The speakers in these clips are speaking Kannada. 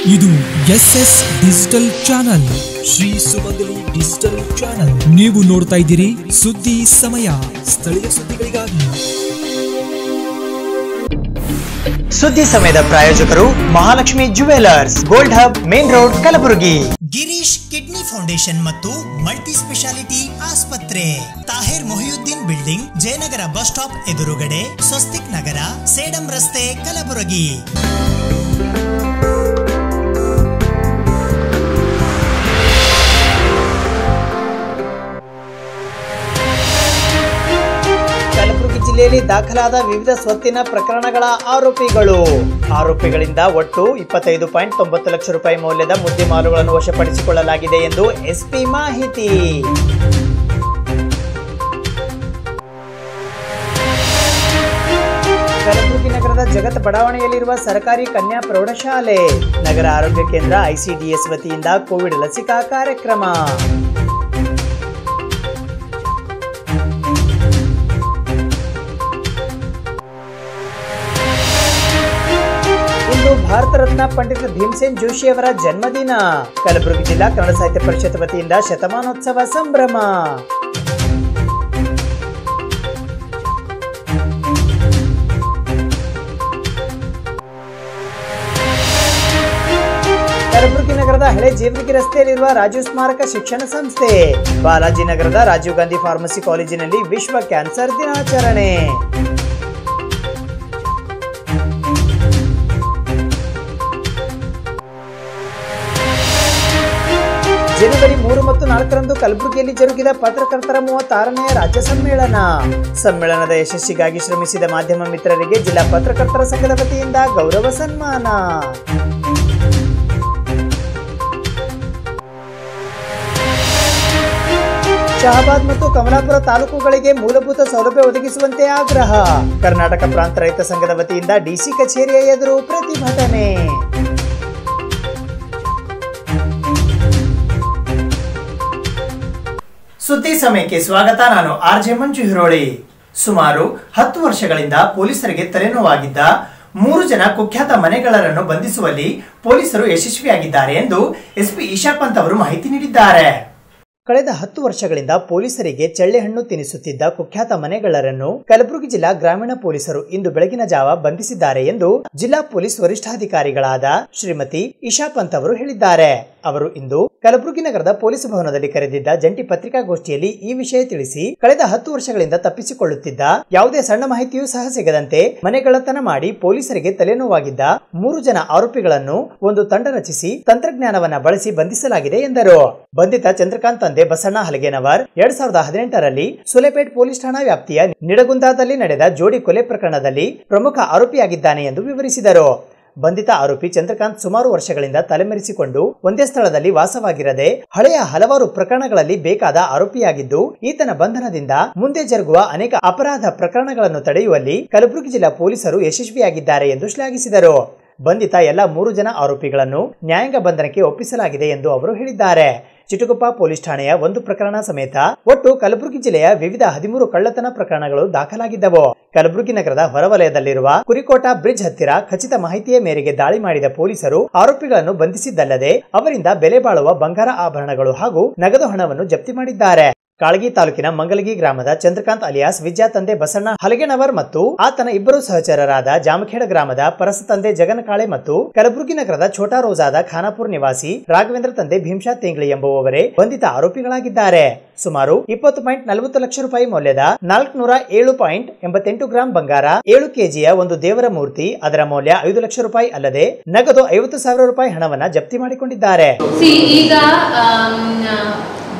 ಇದು SS ಡಿಜಿಟಲ್ ಚಾನಲ್, ಶ್ರೀ ಸುಮಂಗಲಿ ಡಿಜಿಟಲ್ ಚಾನಲ್. ನೀವು ನೋಡ್ತಾ ಇದ್ದೀರಿ ಸುದ್ದಿ ಸಮಯ, ಸ್ಥಳೀಯ ಸುದ್ದಿಗಳಿಗಾಗಿ. ಸುದ್ದಿ ಸಮಯದ ಪ್ರಾಯೋಜಕರು Mahalakshmi jewellers, gold hub, main road, Kalaburagi. Girish kidney foundation ಮತ್ತು ಮಲ್ಟಿ ಸ್ಪೆಷಾಲಿಟಿ ಆಸ್ಪತ್ರೆ, Tahir Mohiuddin building, Jayanagar bus stop ಎದುರುಗಡೆ, ಸ್ವಸ್ತಿಕ್ ನಗರ, ಸೇಡಂ ರಸ್ತೆ, ಕಲಬುರಗಿ. ಜಿಲ್ಲೆಯಲ್ಲಿ ದಾಖಲಾದ ವಿವಿಧ ಸ್ವತ್ತಿನ ಪ್ರಕರಣಗಳ ಆರೋಪಿಗಳಿಂದ ಒಟ್ಟು 25.90 ಲಕ್ಷ ರೂಪಾಯಿ ಮೌಲ್ಯದ ಮುದ್ದಿಮಾಲುಗಳನ್ನು ವಶಪಡಿಸಿಕೊಳ್ಳಲಾಗಿದೆ ಎಂದು ಎಸ್ಪಿ ಮಾಹಿತಿ. ಕಲಬುರಗಿ ನಗರದ ಜಗತ್ ಬಡಾವಣೆಯಲ್ಲಿರುವ ಸರ್ಕಾರಿ ಕನ್ಯಾ ಪ್ರೌಢಶಾಲೆ, ನಗರ ಆರೋಗ್ಯ ಕೇಂದ್ರ ICDS ವತಿಯಿಂದ ಕೋವಿಡ್ ಲಸಿಕಾ ಕಾರ್ಯಕ್ರಮ. ಭಾರತ ರತ್ನ ಪಂಡಿತ ಭೀಮಸೇನ್ ಜೋಶಿ ಅವರ ಜನ್ಮದಿನ, ಕಲಬುರಗಿ ಜಿಲ್ಲಾ ಕನ್ನಡ ಸಾಹಿತ್ಯ ಪರಿಷತ್ ವತಿಯಿಂದ ಶತಮಾನೋತ್ಸವ ಸಂಭ್ರಮ. ಕಲಬುರಗಿ ನಗರದ ಹಳೆ ಜೇವರ್ಗಿ ರಸ್ತೆಯಲ್ಲಿರುವ ರಾಜೀವ್ ಸ್ಮಾರಕ ಶಿಕ್ಷಣ ಸಂಸ್ಥೆ, ಬಾಲಾಜಿ ನಗರದ ರಾಜೀವ್ ಗಾಂಧಿ ಫಾರ್ಮಸಿ ಕಾಲೇಜಿನಲ್ಲಿ ವಿಶ್ವ ಕ್ಯಾನ್ಸರ್ ದಿನಾಚರಣೆ. ಜನವರಿ 3 ಮತ್ತು 4ರಂದು ಕಲಬುರಗಿಯಲ್ಲಿ ಜರುಗಿದ ಪತ್ರಕರ್ತರ 36ನೇ ರಾಜ್ಯ ಸಮ್ಮೇಳನದ ಯಶಸ್ಸಿಗಾಗಿ ಶ್ರಮಿಸಿದ ಮಾಧ್ಯಮ ಮಿತ್ರರಿಗೆ ಜಿಲ್ಲಾ ಪತ್ರಕರ್ತರ ಸಂಘದ ವತಿಯಿಂದ ಗೌರವ ಸನ್ಮಾನ. ಶಹಾಬಾದ್ ಮತ್ತು ಕಮಲಾಪುರ ತಾಲೂಕುಗಳಿಗೆ ಮೂಲಭೂತ ಸೌಲಭ್ಯ ಒದಗಿಸುವಂತೆ ಆಗ್ರಹ, ಕರ್ನಾಟಕ ಪ್ರಾಂತ ರೈತ ಸಂಘದ ವತಿಯಿಂದ DC ಕಚೇರಿಯ ಎದುರು ಪ್ರತಿಭಟನೆ. ಸುದ್ದಿ ಸಮಯಕ್ಕೆ ಸ್ವಾಗತ. ನಾನು RJ ಮಂಜು ಹಿರೋಳಿ. ಸುಮಾರು 10 ವರ್ಷಗಳಿಂದ ಪೊಲೀಸರಿಗೆ ತಲೆನೋವಾಗಿದ್ದ 3 ಜನ ಕುಖ್ಯಾತ ಮನೆಗಳ್ಳರನ್ನು ಬಂಧಿಸುವಲ್ಲಿ ಪೊಲೀಸರು ಯಶಸ್ವಿಯಾಗಿದ್ದಾರೆ ಎಂದು SP ಈಶಾ ಪಂತ್ ಅವರು ಮಾಹಿತಿ ನೀಡಿದ್ದಾರೆ. ಕಳೆದ 10 ವರ್ಷಗಳಿಂದ ಪೊಲೀಸರಿಗೆ ಚಳ್ಳೆಹಣ್ಣು ತಿನ್ನಿಸುತ್ತಿದ್ದ ಕುಖ್ಯಾತ ಮನೆಗಳ್ಳರನ್ನು ಕಲಬುರಗಿ ಜಿಲ್ಲಾ ಗ್ರಾಮೀಣ ಪೊಲೀಸರು ಇಂದು ಬೆಳಗಿನ ಜಾವ ಬಂಧಿಸಿದ್ದಾರೆ ಎಂದು ಜಿಲ್ಲಾ ಪೊಲೀಸ್ ವರಿಷ್ಠಾಧಿಕಾರಿಗಳಾದ ಶ್ರೀಮತಿ ಈಶಾ ಪಂತ್ ಅವರು ಹೇಳಿದ್ದಾರೆ. ಅವರು ಇಂದು ಕಲಬುರಗಿ ನಗರದ ಪೊಲೀಸ್ ಭವನದಲ್ಲಿ ಕರೆದಿದ್ದ ಜಂಟಿ ಪತ್ರಿಕಾಗೋಷ್ಠಿಯಲ್ಲಿ ಈ ವಿಷಯ ತಿಳಿಸಿ, ಕಳೆದ 10 ವರ್ಷಗಳಿಂದ ತಪ್ಪಿಸಿಕೊಳ್ಳುತ್ತಿದ್ದ ಯಾವುದೇ ಸಣ್ಣ ಮಾಹಿತಿಯೂ ಸಹ ಸಿಗದಂತೆ ಮನೆಗಳ್ಳತನ ಮಾಡಿ ಪೊಲೀಸರಿಗೆ ತಲೆನೋವಾಗಿದ್ದ 3 ಜನ ಆರೋಪಿಗಳನ್ನು ಒಂದು ತಂಡ ರಚಿಸಿ ತಂತ್ರಜ್ಞಾನವನ್ನ ಬಳಸಿ ಬಂಧಿಸಲಾಗಿದೆ ಎಂದರು. ಬಂಧಿತ ಚಂದ್ರಕಾಂತ್ ತಂದೆ ಬಸಣ್ಣ ಹಲಗೇನವರ್ 2018ರಲ್ಲಿ ಸುಲೇಪೇಟ್ ಪೊಲೀಸ್ ಠಾಣಾ ವ್ಯಾಪ್ತಿಯ ನಿಡಗುಂದಾದಲ್ಲಿ ನಡೆದ ಜೋಡಿ ಕೊಲೆ ಪ್ರಕರಣದಲ್ಲಿ ಪ್ರಮುಖ ಆರೋಪಿಯಾಗಿದ್ದಾನೆ ಎಂದು ವಿವರಿಸಿದರು. ಬಂಧಿತ ಆರೋಪಿ ಚಂದ್ರಕಾಂತ್ ಸುಮಾರು ವರ್ಷಗಳಿಂದ ತಲೆಮರೆಸಿಕೊಂಡು ಒಂದೇ ಸ್ಥಳದಲ್ಲಿ ವಾಸವಾಗಿರದೆ ಹಳೆಯ ಹಲವಾರು ಪ್ರಕರಣಗಳಲ್ಲಿ ಬೇಕಾದ ಆರೋಪಿಯಾಗಿದ್ದು, ಈತನ ಬಂಧನದಿಂದ ಮುಂದೆ ಜರುಗುವ ಅನೇಕ ಅಪರಾಧ ಪ್ರಕರಣಗಳನ್ನು ತಡೆಯುವಲ್ಲಿ ಕಲಬುರಗಿ ಜಿಲ್ಲಾ ಪೊಲೀಸರು ಯಶಸ್ವಿಯಾಗಿದ್ದಾರೆ ಎಂದು ಶ್ಲಾಘಿಸಿದರು. ಬಂಧಿತ ಎಲ್ಲ 3 ಜನ ಆರೋಪಿಗಳನ್ನು ನ್ಯಾಯಾಂಗ ಬಂಧನಕ್ಕೆ ಒಪ್ಪಿಸಲಾಗಿದೆ ಎಂದು ಅವರು ಹೇಳಿದ್ದಾರೆ. ಚಿಟುಗುಪ್ಪ ಪೊಲೀಸ್ ಠಾಣೆಯ 1 ಪ್ರಕರಣ ಸಮೇತ ಒಟ್ಟು ಕಲಬುರಗಿ ಜಿಲ್ಲೆಯ ವಿವಿಧ 13 ಕಳ್ಳತನ ಪ್ರಕರಣಗಳು ದಾಖಲಾಗಿದ್ದವು. ಕಲಬುರಗಿ ನಗರದ ಹೊರವಲಯದಲ್ಲಿರುವ ಕುರಿಕೋಟ ಬ್ರಿಡ್ಜ್ ಹತ್ತಿರ ಖಚಿತ ಮಾಹಿತಿಯ ಮೇರೆಗೆ ದಾಳಿ ಮಾಡಿದ ಪೊಲೀಸರು ಆರೋಪಿಗಳನ್ನು ಬಂಧಿಸಿದ್ದಲ್ಲದೆ ಅವರಿಂದ ಬೆಲೆ ಬಾಳುವ ಬಂಗಾರ ಆಭರಣಗಳು ಹಾಗೂ ನಗದು ಹಣವನ್ನು ಜಪ್ತಿ ಮಾಡಿದ್ದಾರೆ. ಕಾಳಗಿ ತಾಲೂಕಿನ ಮಂಗಲಗಿ ಗ್ರಾಮದ ಚಂದ್ರಕಾಂತ್ ಅಲಿಯಾಸ್ ವಿದ್ಯಾ ತಂದೆ ಬಸಣ್ಣ ಹಲಗೇನವರ್ ಮತ್ತು ಆತನ 2 ಸಹಚರರಾದ ಜಾಮಖೇಡ ಗ್ರಾಮದ ಪರಸ ತಂದೆ ಜಗನಕಾಳೆ ಮತ್ತು ಕಲಬುರಗಿ ನಗರದ ಛೋಟಾ ರೋಜಾದ ಖಾನಾಪುರ್ ನಿವಾಸಿ ರಾಘವೇಂದ್ರ ತಂದೆ ಭೀಮಶಾ ತೇಂಗ್ಳಿ ಎಂಬುವವರೇ ಬಂಧಿತ ಆರೋಪಿಗಳಾಗಿದ್ದಾರೆ. ಸುಮಾರು 20.40 ಲಕ್ಷ ರೂಪಾಯಿ ಮೌಲ್ಯದ 407.88 ಗ್ರಾಂ ಬಂಗಾರ, 7 ಕೆಜಿಯ ಒಂದು ದೇವರ ಮೂರ್ತಿ, ಅದರ ಮೌಲ್ಯ 5 ಲಕ್ಷ ರೂಪಾಯಿ ಅಲ್ಲದೆ ನಗದು 50,000 ರೂಪಾಯಿ ಹಣವನ್ನ ಜಪ್ತಿ ಮಾಡಿಕೊಂಡಿದ್ದಾರೆ.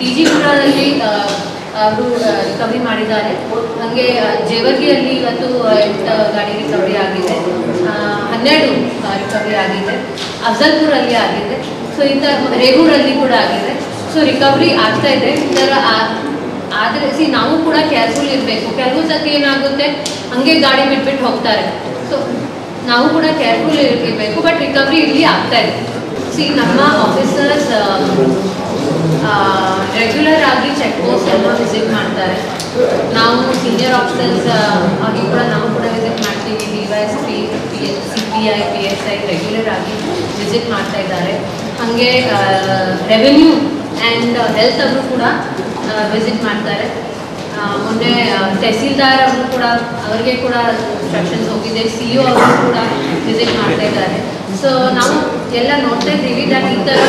ಡಿಜಿಪುರದಲ್ಲಿ ಅವರು ರಿಕವರಿ ಮಾಡಿದ್ದಾರೆ. ಹಾಗೆ ಜೇವರ್ಗಿಯಲ್ಲಿ ಇವತ್ತು 8 ಗಾಡಿ ರಿಕವರಿ ಆಗಿದೆ, 12 ರಿಕವರಿ ಆಗಿದೆ, ಅಫಜಲ್ಪುರಲ್ಲಿ ಆಗಿದೆ, ಸೊ ಇಂಥ ರೇಗೂರಲ್ಲಿ ಕೂಡ ಆಗಿದೆ. ಸೊ ರಿಕವರಿ ಆಗ್ತಾ ಇದೆ. ಇದರ ಆದರೆ ನಾವು ಕೂಡ ಕೇರ್ಫುಲ್ ಇರಬೇಕು. ಕೆಲವು ಸತಿ ಏನಾಗುತ್ತೆ, ಹಂಗೆ ಗಾಡಿ ಬಿಟ್ಬಿಟ್ಟು ಹೋಗ್ತಾರೆ. ಸೊ ನಾವು ಕೂಡ ಕೇರ್ಫುಲ್ ಇರಬೇಕು. ಬಟ್ ರಿಕವರಿ ಇಲ್ಲಿ ಆಗ್ತಾ ಇದೆ. ನಮ್ಮ ಆಫೀಸರ್ಸ್ ರೆಗ್ಯುಲರ್ ಆಗಿ ಚೆಕ್ ಪೋಸ್ಟ್ ಎಲ್ಲ ವಿಸಿಟ್ ಮಾಡ್ತಾರೆ. ನಾವು ಸೀನಿಯರ್ ಆಫೀಸರ್ಸ್ ಆಗಿ ಕೂಡ ನಾವು ಕೂಡ ವಿಸಿಟ್ ಮಾಡ್ತೀವಿ. DYSP, CPI, PSI ರೆಗ್ಯುಲರ್ ಆಗಿ ವಿಸಿಟ್ ಮಾಡ್ತಾ ಇದ್ದಾರೆ. ಹಾಗೆ ರೆವೆನ್ಯೂ ಆ್ಯಂಡ್ ಹೆಲ್ತ್ ಅವರು ಕೂಡ ವಿಸಿಟ್ ಮಾಡ್ತಾರೆ. ಮೊನ್ನೆ ತಹಸೀಲ್ದಾರ್ ಅವರು ಕೂಡ ಅವರಿಗೆ ಕೂಡ ಇನ್ಸ್ಟ್ರಕ್ಷನ್ಸ್ ಹೋಗಿದೆ. CO ಅವರು ಕೂಡ ವಿಸಿಟ್ ಮಾಡ್ತಾ ಇದ್ದಾರೆ. ಸೊ ನಾವು ಎಲ್ಲ ನೋಡ್ತಾ ಇದ್ದೀವಿ ದಟ್ ಈ ಥರ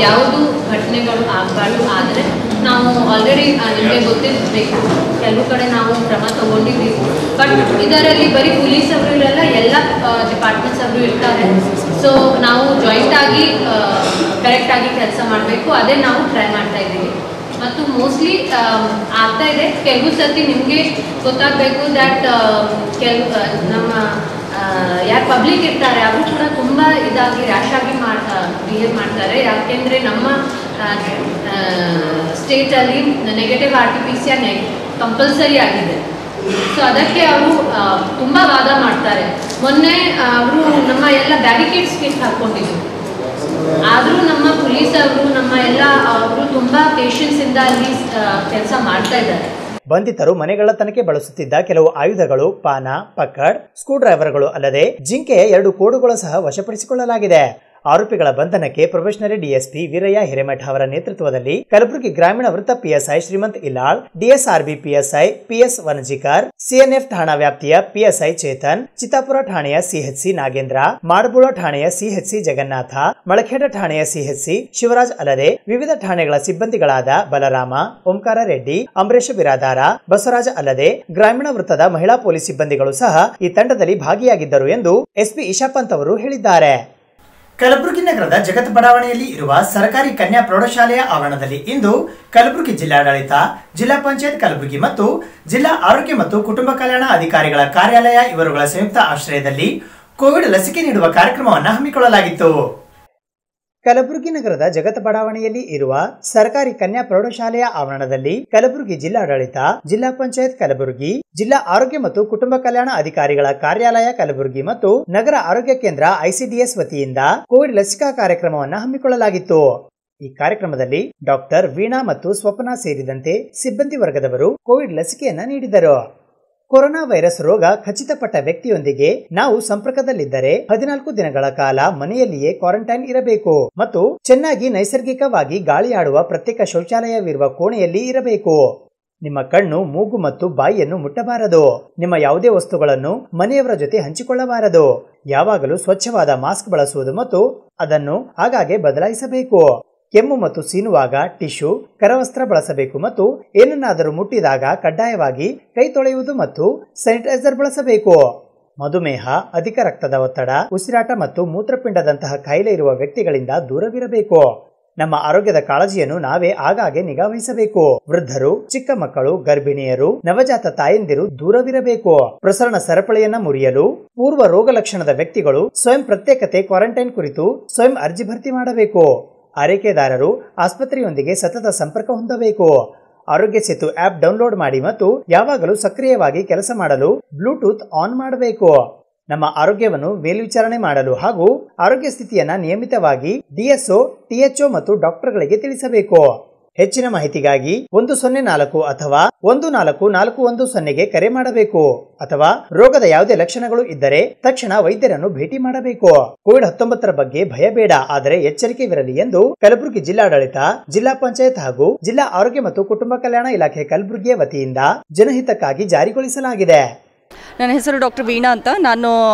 ಯಾವುದು ಘಟನೆಗಳು ಆಗಬಾರ್ದು. ಆದರೆ ನಾವು ಆಲ್ರೆಡಿ ನಿಮಗೆ ಗೊತ್ತಿರಬೇಕು, ಕೆಲವು ಕಡೆ ನಾವು ಕ್ರಮ ತಗೊಂಡಿದ್ದೀವಿ. ಬಟ್ ಇದರಲ್ಲಿ ಬರೀ ಪೊಲೀಸ್ ಅವರು ಇರಲ್ಲ, ಎಲ್ಲ ಡಿಪಾರ್ಟ್ಮೆಂಟ್ಸ್ ಅವರು ಇರ್ತಾರೆ. ಸೊ ನಾವು ಜಾಯಿಂಟಾಗಿ ಕರೆಕ್ಟಾಗಿ ಕೆಲಸ ಮಾಡಬೇಕು, ಅದೇ ನಾವು ಟ್ರೈ ಮಾಡ್ತಾ ಇದ್ದೀವಿ. ಮತ್ತು ಮೋಸ್ಟ್ಲಿ ಆಗ್ತಾ ಇದೆ. ಕೆಲವು ಸರ್ತಿ ನಿಮಗೆ ಗೊತ್ತಾಗಬೇಕು ದ್ಯಾಟ್ ನಮ್ಮ ಯಾರು ಪಬ್ಲಿಕ್ ಇರ್ತಾರೆ ಅವರು ಕೂಡ ತುಂಬ ಇದಾಗಿ ರ್ಯಾಶ್ ಆಗಿ ಬಿಹೇವ್ ಮಾಡ್ತಾರೆ. ಯಾಕೆಂದರೆ ನಮ್ಮ ಸ್ಟೇಟಲ್ಲಿ ನೆಗೆಟಿವ್ RT-PCR ಕಂಪಲ್ಸರಿ ಆಗಿದೆ. ಸೊ ಅದಕ್ಕೆ ಅವರು ತುಂಬ ವಾದ ಮಾಡ್ತಾರೆ. ಮೊನ್ನೆ ಅವರು ನಮ್ಮ ಎಲ್ಲ ಬ್ಯಾರಿಕೇಡ್ಸ್ ಹಾಕ್ಕೊಂಡಿದ್ರು. ಆದರೂ ನಮ್ಮ ಪೊಲೀಸ್ ಅವರು ನಮ್ಮ ಎಲ್ಲ ಅವರು ತುಂಬ ಪೇಷನ್ಸಿಂದ ಅಲ್ಲಿ ಕೆಲಸ ಮಾಡ್ತಾ ಇದ್ದಾರೆ. ಬಂಧಿತರು ಮನೆಗಳ್ಳತನಕ್ಕೆ ಬಳಸುತ್ತಿದ್ದ ಕೆಲವು ಆಯುಧಗಳು, ಪಾನ, ಪಕ್ಕಡ್, ಸ್ಕ್ರೂ ಡ್ರೈವರ್ಗಳು ಅಲ್ಲದೆ ಜಿಂಕೆಯ 2 ಕೋಡುಗಳು ಸಹ ವಶಪಡಿಸಿಕೊಳ್ಳಲಾಗಿದೆ. ಆರೋಪಿಗಳ ಬಂಧನಕ್ಕೆ ಪ್ರೊಬೆಷನರಿ DSP ವೀರಯ್ಯ ಹಿರೇಮಠ ಅವರ ನೇತೃತ್ವದಲ್ಲಿ ಕಲಬುರಗಿ ಗ್ರಾಮೀಣ ವೃತ್ತ PSI Shrimant ಇಲಾಳ್, DSRB PSI PS ವನಜಿಕರ್, CNF ಠಾಣಾ ವ್ಯಾಪ್ತಿಯ PSI ಚೇತನ್, ಚಿತ್ತಾಪುರ ಠಾಣೆಯ CHC ನಾಗೇಂದ್ರ, ಮಾಡಬುಳ ಠಾಣೆಯ CHC ಜಗನ್ನಾಥ, ಮಳಖೇಡ ಠಾಣೆಯ CHC ಶಿವರಾಜ್ ಅಲ್ಲದೆ ವಿವಿಧ ಠಾಣೆಗಳ ಸಿಬ್ಬಂದಿಗಳಾದ ಬಲರಾಮ, ಓಂಕಾರ ರೆಡ್ಡಿ, ಅಂಬರೀಶ ಬಿರಾದಾರ, ಬಸವರಾಜ ಅಲ್ಲದೆ ಗ್ರಾಮೀಣ ವೃತ್ತದ ಮಹಿಳಾ ಪೊಲೀಸ್ ಸಿಬ್ಬಂದಿಗಳು ಸಹ ಈ ತಂಡದಲ್ಲಿ ಭಾಗಿಯಾಗಿದ್ದರು ಎಂದು SP ಇಶಾಪಂತ್ ಅವರು ಹೇಳಿದ್ದಾರೆ. ಕಲಬುರಗಿ ನಗರದ ಜಗತ್ ಬಡಾವಣೆಯಲ್ಲಿ ಇರುವ ಸರ್ಕಾರಿ ಕನ್ಯಾ ಪ್ರೌಢಶಾಲೆಯ ಆವರಣದಲ್ಲಿ ಇಂದು ಕಲಬುರಗಿ ಜಿಲ್ಲಾಡಳಿತ, ಜಿಲ್ಲಾ ಪಂಚಾಯತ್ ಕಲಬುರಗಿ ಮತ್ತು ಜಿಲ್ಲಾ ಆರೋಗ್ಯ ಮತ್ತು ಕುಟುಂಬ ಕಲ್ಯಾಣ ಅಧಿಕಾರಿಗಳ ಕಾರ್ಯಾಲಯ ಇವರುಗಳ ಸಂಯುಕ್ತ ಆಶ್ರಯದಲ್ಲಿ ಕೋವಿಡ್ ಲಸಿಕೆ ನೀಡುವ ಕಾರ್ಯಕ್ರಮವನ್ನು ಹಮ್ಮಿಕೊಳ್ಳಲಾಗಿತ್ತು. ಕಲಬುರಗಿ ನಗರದ ಜಗತ್ ಬಡಾವಣೆಯಲ್ಲಿ ಇರುವ ಸರ್ಕಾರಿ ಕನ್ಯಾ ಪ್ರೌಢಶಾಲೆಯ ಆವರಣದಲ್ಲಿ ಕಲಬುರಗಿ ಜಿಲ್ಲಾಡಳಿತ, ಜಿಲ್ಲಾ ಪಂಚಾಯತ್ ಕಲಬುರಗಿ, ಜಿಲ್ಲಾ ಆರೋಗ್ಯ ಮತ್ತು ಕುಟುಂಬ ಕಲ್ಯಾಣ ಅಧಿಕಾರಿಗಳ ಕಾರ್ಯಾಲಯ ಕಲಬುರಗಿ ಮತ್ತು ನಗರ ಆರೋಗ್ಯ ಕೇಂದ್ರ ICDS ವತಿಯಿಂದ ಕೋವಿಡ್ ಲಸಿಕಾ ಕಾರ್ಯಕ್ರಮವನ್ನು ಹಮ್ಮಿಕೊಳ್ಳಲಾಗಿತ್ತು. ಈ ಕಾರ್ಯಕ್ರಮದಲ್ಲಿ ಡಾಕ್ಟರ್ ವೀಣಾ ಮತ್ತು ಸ್ವಪ್ನ ಸೇರಿದಂತೆ ಸಿಬ್ಬಂದಿ ವರ್ಗದವರು ಕೋವಿಡ್ ಲಸಿಕೆಯನ್ನ ನೀಡಿದರು. ಕೊರೋನಾ ವೈರಸ್ ರೋಗ ಖಚಿತಪಟ್ಟ ವ್ಯಕ್ತಿಯೊಂದಿಗೆ ನಾವು ಸಂಪರ್ಕದಲ್ಲಿದ್ದರೆ 14 ದಿನಗಳ ಕಾಲ ಮನೆಯಲ್ಲಿಯೇ ಕ್ವಾರಂಟೈನ್ ಇರಬೇಕು ಮತ್ತು ಚೆನ್ನಾಗಿ ನೈಸರ್ಗಿಕವಾಗಿ ಗಾಳಿಯಾಡುವ ಪ್ರತ್ಯೇಕ ಶೌಚಾಲಯವಿರುವ ಕೋಣೆಯಲ್ಲಿ ಇರಬೇಕು. ನಿಮ್ಮ ಕಣ್ಣು, ಮೂಗು ಮತ್ತು ಬಾಯಿಯನ್ನು ಮುಟ್ಟಬಾರದು. ನಿಮ್ಮ ಯಾವುದೇ ವಸ್ತುಗಳನ್ನು ಮನೆಯವರ ಜೊತೆ ಹಂಚಿಕೊಳ್ಳಬಾರದು. ಯಾವಾಗಲೂ ಸ್ವಚ್ಛವಾದ ಮಾಸ್ಕ್ ಬಳಸುವುದು ಮತ್ತು ಅದನ್ನು ಆಗಾಗ್ಗೆ ಬದಲಾಯಿಸಬೇಕು. ಕೆಮ್ಮು ಮತ್ತು ಸೀನುವಾಗ ಟಿಶ್ಯೂ, ಕರವಸ್ತ್ರ ಬಳಸಬೇಕು ಮತ್ತು ಏನನ್ನಾದರೂ ಮುಟ್ಟಿದಾಗ ಕಡ್ಡಾಯವಾಗಿ ಕೈ ತೊಳೆಯುವುದು ಮತ್ತು ಸ್ಯಾನಿಟೈಸರ್ ಬಳಸಬೇಕು. ಮಧುಮೇಹ, ಅಧಿಕ ರಕ್ತದ ಒತ್ತಡ, ಉಸಿರಾಟ ಮತ್ತು ಮೂತ್ರಪಿಂಡದಂತಹ ಕಾಯಿಲೆ ಇರುವ ವ್ಯಕ್ತಿಗಳಿಂದ ದೂರವಿರಬೇಕು. ನಮ್ಮ ಆರೋಗ್ಯದ ಕಾಳಜಿಯನ್ನು ನಾವೇ ಆಗಾಗ್ಗೆ ನಿಗಾವಹಿಸಬೇಕು. ವೃದ್ಧರು, ಚಿಕ್ಕ ಮಕ್ಕಳು, ಗರ್ಭಿಣಿಯರು, ನವಜಾತ ತಾಯಂದಿರು ದೂರವಿರಬೇಕು. ಪ್ರಸರಣ ಸರಪಳಿಯನ್ನ ಮುರಿಯಲು ಪೂರ್ವ ರೋಗ ಲಕ್ಷಣದ ವ್ಯಕ್ತಿಗಳು ಸ್ವಯಂ ಪ್ರತ್ಯೇಕತೆ ಕ್ವಾರಂಟೈನ್ ಕುರಿತು ಸ್ವಯಂ ಅರ್ಜಿ ಭರ್ತಿ ಮಾಡಬೇಕು. ಆರೈಕೆದಾರರು ಆಸ್ಪತ್ರೆಯೊಂದಿಗೆ ಸತತ ಸಂಪರ್ಕ ಹೊಂದಬೇಕು. ಆರೋಗ್ಯ ಸೇತು ಆಪ್ ಡೌನ್ಲೋಡ್ ಮಾಡಿ ಮತ್ತು ಯಾವಾಗಲೂ ಸಕ್ರಿಯವಾಗಿ ಕೆಲಸ ಮಾಡಲು ಬ್ಲೂಟೂತ್ ಆನ್ ಮಾಡಬೇಕು. ನಮ್ಮ ಆರೋಗ್ಯವನ್ನು ಮೇಲ್ವಿಚಾರಣೆ ಮಾಡಲು ಹಾಗೂ ಆರೋಗ್ಯ ಸ್ಥಿತಿಯನ್ನ ನಿಯಮಿತವಾಗಿ DSO, THO ಮತ್ತು ಡಾಕ್ಟರ್ಗಳಿಗೆ ತಿಳಿಸಬೇಕು. ಹೆಚ್ಚಿನ ಮಾಹಿತಿಗಾಗಿ 104 ಅಥವಾ 14410ಗೆ ಕರೆ ಮಾಡಬೇಕು ಅಥವಾ ರೋಗದ ಯಾವುದೇ ಲಕ್ಷಣಗಳು ಇದ್ದರೆ ತಕ್ಷಣ ವೈದ್ಯರನ್ನು ಭೇಟಿ ಮಾಡಬೇಕು. ಕೋವಿಡ್-19 ಬಗ್ಗೆ ಭಯ ಬೇಡ, ಆದರೆ ಎಚ್ಚರಿಕೆವಿರಲಿ ಎಂದು ಕಲಬುರಗಿ ಜಿಲ್ಲಾಡಳಿತ, ಜಿಲ್ಲಾ ಪಂಚಾಯತ್ ಹಾಗೂ ಜಿಲ್ಲಾ ಆರೋಗ್ಯ ಮತ್ತು ಕುಟುಂಬ ಕಲ್ಯಾಣ ಇಲಾಖೆ ಕಲಬುರಗಿಯ ವತಿಯಿಂದ ಜನಹಿತಕ್ಕಾಗಿ ಜಾರಿಗೊಳಿಸಲಾಗಿದೆ. ನನ್ನ ಹೆಸರು ಡಾಕ್ಟರ್ ವೀಣಾ ಅಂತ. ನಾನು